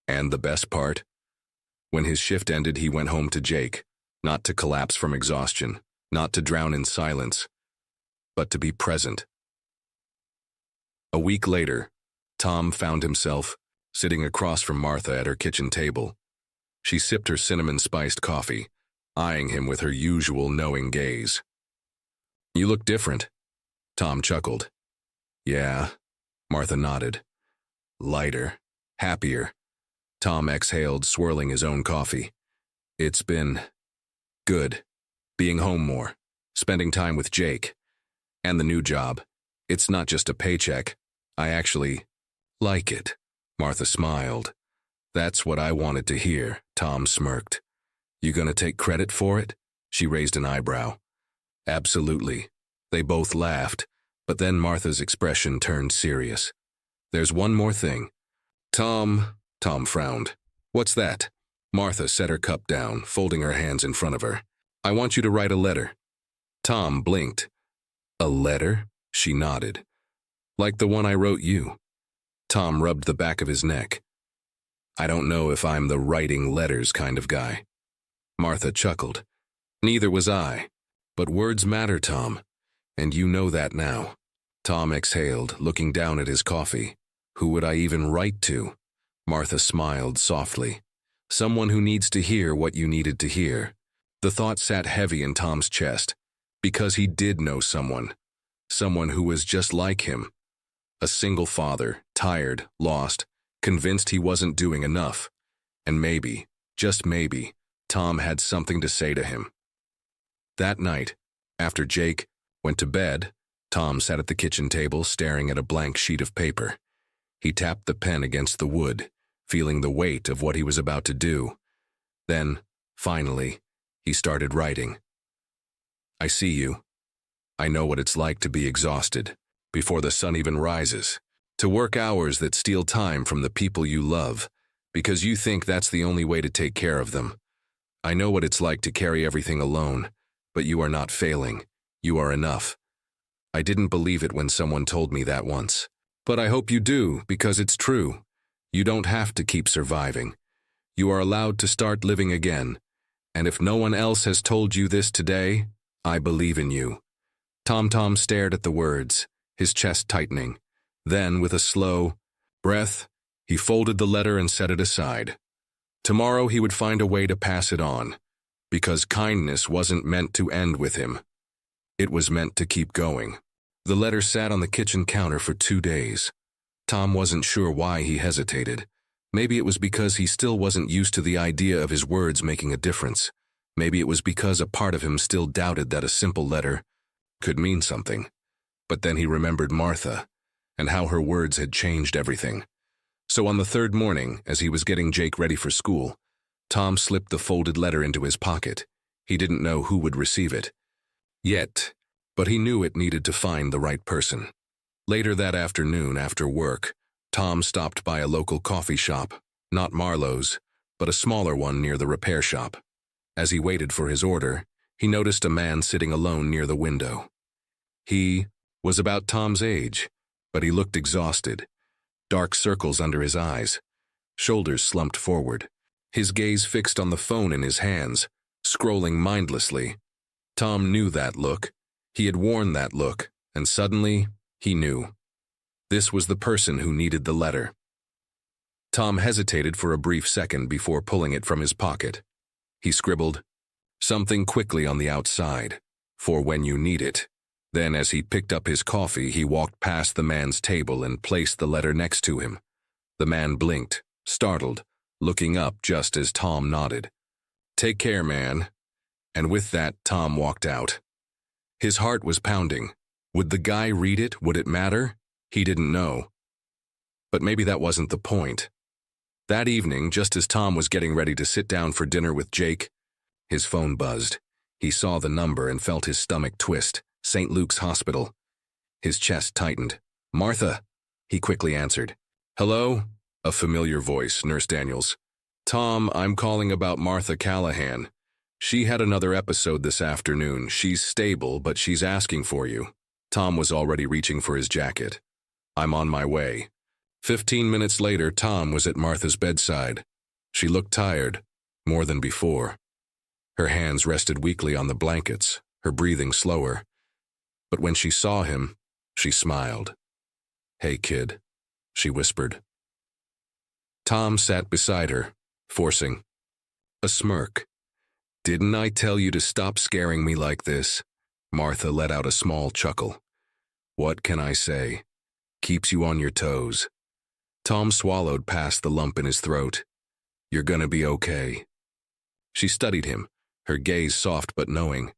And the best part? When his shift ended, he went home to Jake, not to collapse from exhaustion, not to drown in silence, but to be present. A week later, Tom found himself sitting across from Martha at her kitchen table. She sipped her cinnamon-spiced coffee, eyeing him with her usual knowing gaze. "You look different," Tom chuckled. "Yeah," Martha nodded. "Lighter, happier." Tom exhaled, swirling his own coffee. "It's been good, being home more, spending time with Jake, and the new job. It's not just a paycheck. I actually like it." Martha smiled. "That's what I wanted to hear," Tom smirked. "You gonna take credit for it?" She raised an eyebrow. "Absolutely." They both laughed, but then Martha's expression turned serious. "There's one more thing." Tom frowned. "What's that?" Martha set her cup down, folding her hands in front of her. "I want you to write a letter." Tom blinked. "A letter?" She nodded. "Like the one I wrote you." Tom rubbed the back of his neck. "I don't know if I'm the writing letters kind of guy." Martha chuckled. "Neither was I. But words matter, Tom. And you know that now." Tom exhaled, looking down at his coffee. "Who would I even write to?" Martha smiled softly. "Someone who needs to hear what you needed to hear." The thought sat heavy in Tom's chest, because he did know someone who was just like him. A single father, tired, lost, convinced he wasn't doing enough. And maybe, just maybe, Tom had something to say to him. That night, after Jake went to bed, Tom sat at the kitchen table staring at a blank sheet of paper. He tapped the pen against the wood, feeling the weight of what he was about to do. Then, finally, he started writing. "I see you. I know what it's like to be exhausted, before the sun even rises, to work hours that steal time from the people you love, because you think that's the only way to take care of them. I know what it's like to carry everything alone, but you are not failing. You are enough. I didn't believe it when someone told me that once. But I hope you do, because it's true. You don't have to keep surviving. You are allowed to start living again. And if no one else has told you this today, I believe in you." Tom stared at the words, his chest tightening. Then, with a slow breath, he folded the letter and set it aside. Tomorrow he would find a way to pass it on, because kindness wasn't meant to end with him. It was meant to keep going. The letter sat on the kitchen counter for 2 days. Tom wasn't sure why he hesitated. Maybe it was because he still wasn't used to the idea of his words making a difference. Maybe it was because a part of him still doubted that a simple letter could mean something. But then he remembered Martha, and how her words had changed everything. So on the 3rd morning, as he was getting Jake ready for school, Tom slipped the folded letter into his pocket. He didn't know who would receive it yet, but he knew it needed to find the right person. Later that afternoon, after work, Tom stopped by a local coffee shop, not Marlowe's, but a smaller one near the repair shop. As he waited for his order, he noticed a man sitting alone near the window. He was about Tom's age, but he looked exhausted. Dark circles under his eyes, shoulders slumped forward, his gaze fixed on the phone in his hands, scrolling mindlessly. Tom knew that look. He had worn that look, and suddenly, he knew. This was the person who needed the letter. Tom hesitated for a brief second before pulling it from his pocket. He scribbled something quickly on the outside, for when you need it. Then, as he picked up his coffee, he walked past the man's table and placed the letter next to him. The man blinked, startled, looking up just as Tom nodded. "Take care, man." And with that, Tom walked out. His heart was pounding. Would the guy read it? Would it matter? He didn't know. But maybe that wasn't the point. That evening, just as Tom was getting ready to sit down for dinner with Jake, his phone buzzed. He saw the number and felt his stomach twist. St. Luke's Hospital. His chest tightened. "Martha," he quickly answered. "Hello?" A familiar voice, Nurse Daniels. "Tom, I'm calling about Martha Callahan. She had another episode this afternoon. She's stable, but she's asking for you." Tom was already reaching for his jacket. "I'm on my way." 15 minutes later, Tom was at Martha's bedside. She looked tired, more than before. Her hands rested weakly on the blankets, her breathing slower. But when she saw him, she smiled. "Hey, kid," she whispered. Tom sat beside her, forcing a smirk. "Didn't I tell you to stop scaring me like this?" Martha let out a small chuckle. "What can I say? Keeps you on your toes." Tom swallowed past the lump in his throat. "You're gonna be okay." She studied him, her gaze soft but knowing.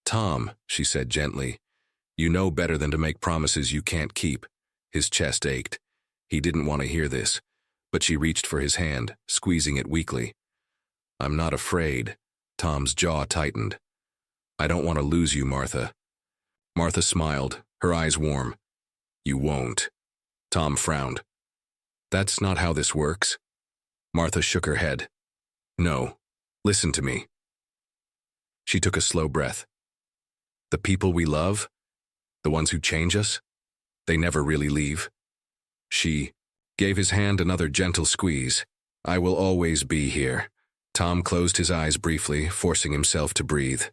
"Tom," she said gently, "you know better than to make promises you can't keep." His chest ached. He didn't want to hear this, but she reached for his hand, squeezing it weakly. "I'm not afraid." Tom's jaw tightened. "I don't want to lose you, Martha." Martha smiled, her eyes warm. "You won't." Tom frowned. "That's not how this works." Martha shook her head. "No, listen to me." She took a slow breath. "The people we love, the ones who change us, they never really leave." She gave his hand another gentle squeeze. "I will always be here." Tom closed his eyes briefly, forcing himself to breathe.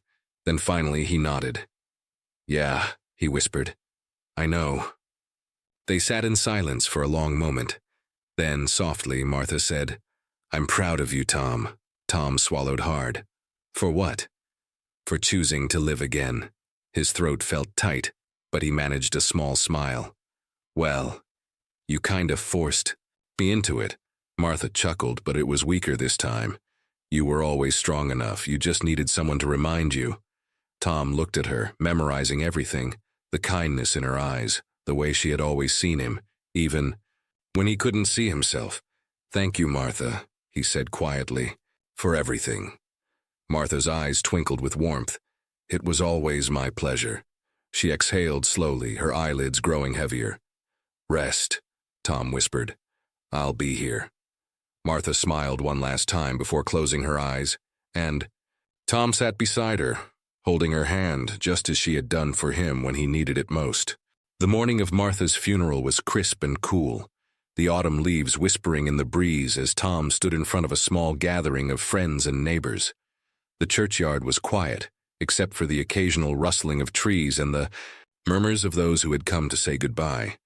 Then finally he nodded. "Yeah," he whispered. "I know." They sat in silence for a long moment. Then, softly, Martha said, "I'm proud of you, Tom." Tom swallowed hard. "For what?" "For choosing to live again." His throat felt tight, but he managed a small smile. "Well, you kind of forced me into it." Martha chuckled, but it was weaker this time. "You were always strong enough. You just needed someone to remind you." Tom looked at her, memorizing everything, the kindness in her eyes, the way she had always seen him, even when he couldn't see himself. "Thank you, Martha," he said quietly, "for everything." Martha's eyes twinkled with warmth. "It was always my pleasure." She exhaled slowly, her eyelids growing heavier. "Rest," Tom whispered. "I'll be here." Martha smiled one last time before closing her eyes, and Tom sat beside her, holding her hand just as she had done for him when he needed it most. The morning of Martha's funeral was crisp and cool, the autumn leaves whispering in the breeze as Tom stood in front of a small gathering of friends and neighbors. The churchyard was quiet, except for the occasional rustling of trees and the Murmurs of those who had come to say goodbye.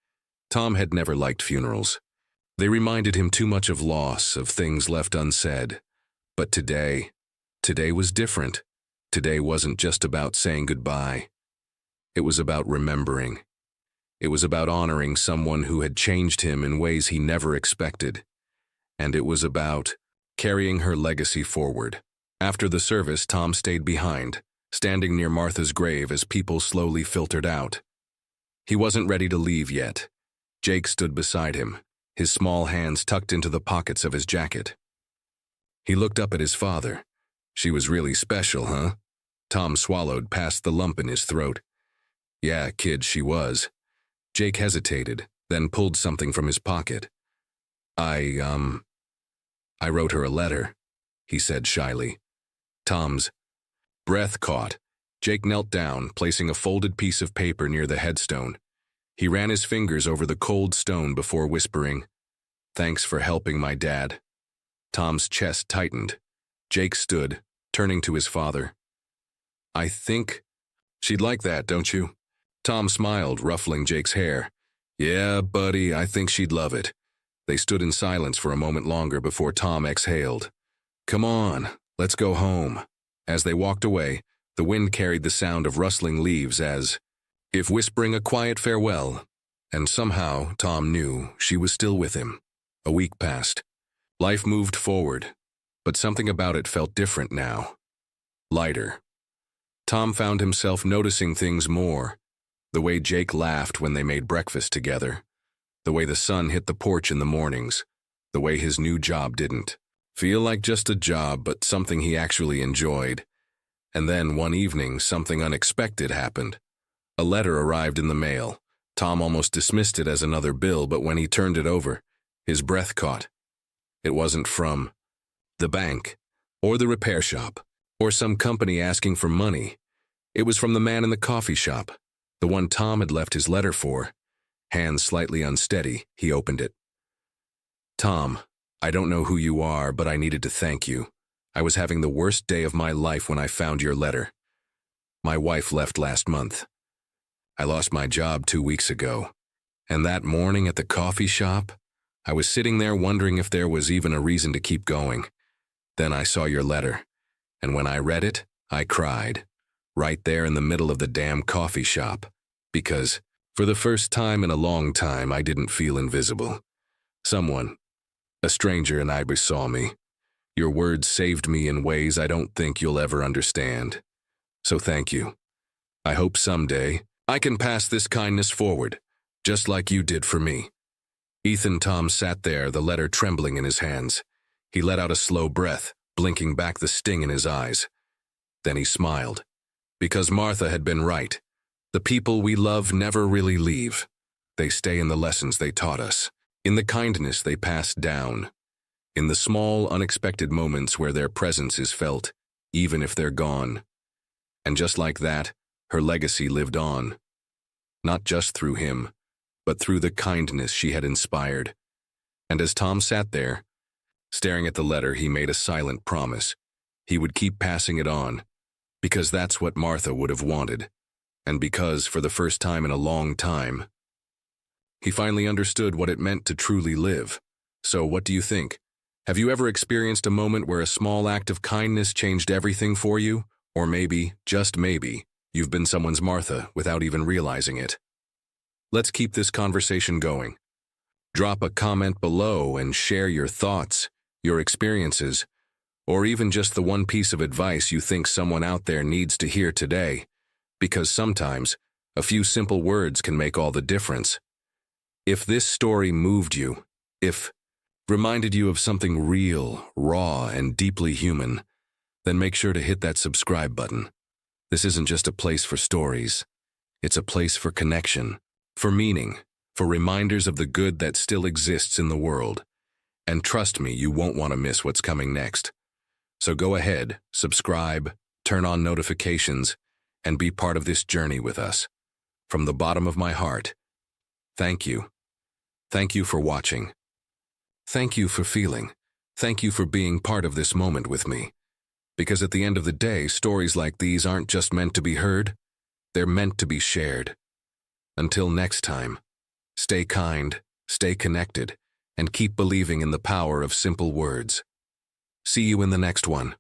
Tom had never liked funerals. They reminded him too much of loss, of things left unsaid. But today was different. Today wasn't just about saying goodbye. It was about remembering. It was about honoring someone who had changed him in ways he never expected. And it was about carrying her legacy forward. After the service, Tom stayed behind, standing near Martha's grave as people slowly filtered out. He wasn't ready to leave yet. Jake stood beside him, his small hands tucked into the pockets of his jacket. He looked up at his father. She was really special, huh? Tom swallowed past the lump in his throat. Yeah, kid, she was. Jake hesitated, then pulled something from his pocket. I wrote her a letter, he said shyly. Tom's breath caught. Jake knelt down, placing a folded piece of paper near the headstone. He ran his fingers over the cold stone before whispering, "Thanks for helping my dad." Tom's chest tightened. Jake stood, turning to his father. "I think she'd like that, don't you?" Tom smiled, ruffling Jake's hair. "Yeah, buddy, I think she'd love it." They stood in silence for a moment longer before Tom exhaled. "Come on, let's go home." As they walked away, the wind carried the sound of rustling leaves as if whispering a quiet farewell. And somehow, Tom knew she was still with him. A week passed. Life moved forward, but something about it felt different now. Lighter. Tom found himself noticing things more. The way Jake laughed when they made breakfast together. The way the sun hit the porch in the mornings. The way his new job didn't feel like just a job, but something he actually enjoyed. And then one evening, something unexpected happened. A letter arrived in the mail. Tom almost dismissed it as another bill, but when he turned it over, his breath caught. It wasn't from the bank, or the repair shop, or some company asking for money. It was from the man in the coffee shop, the one Tom had left his letter for. Hands slightly unsteady, he opened it. "Tom, I don't know who you are, but I needed to thank you. I was having the worst day of my life when I found your letter. My wife left last month. I lost my job 2 weeks ago. And that morning at the coffee shop, I was sitting there wondering if there was even a reason to keep going. Then I saw your letter. And when I read it, I cried. Right there in the middle of the damn coffee shop. Because, for the first time in a long time, I didn't feel invisible. Someone, a stranger in Ibis, saw me. Your words saved me in ways I don't think you'll ever understand. So thank you. I hope someday I can pass this kindness forward, just like you did for me." Tom sat there, the letter trembling in his hands. He let out a slow breath, blinking back the sting in his eyes. Then he smiled. Because Martha had been right. The people we love never really leave. They stay in the lessons they taught us, in the kindness they passed down, in the small, unexpected moments where their presence is felt, even if they're gone. And just like that, her legacy lived on. Not just through him, but through the kindness she had inspired. And as Tom sat there, staring at the letter, he made a silent promise. He would keep passing it on, because that's what Martha would have wanted. And because, for the first time in a long time, he finally understood what it meant to truly live. So what do you think? Have you ever experienced a moment where a small act of kindness changed everything for you? Or maybe, just maybe, you've been someone's Martha without even realizing it. Let's keep this conversation going. Drop a comment below and share your thoughts, your experiences, or even just the one piece of advice you think someone out there needs to hear today. Because sometimes, a few simple words can make all the difference. If this story moved you, if reminded you of something real, raw, and deeply human, then make sure to hit that subscribe button. This isn't just a place for stories. It's a place for connection, for meaning, for reminders of the good that still exists in the world. And trust me, you won't want to miss what's coming next. So go ahead, subscribe, turn on notifications, and be part of this journey with us. From the bottom of my heart, thank you. Thank you for watching. Thank you for feeling. Thank you for being part of this moment with me. Because at the end of the day, stories like these aren't just meant to be heard, they're meant to be shared. Until next time, stay kind, stay connected, and keep believing in the power of simple words. See you in the next one.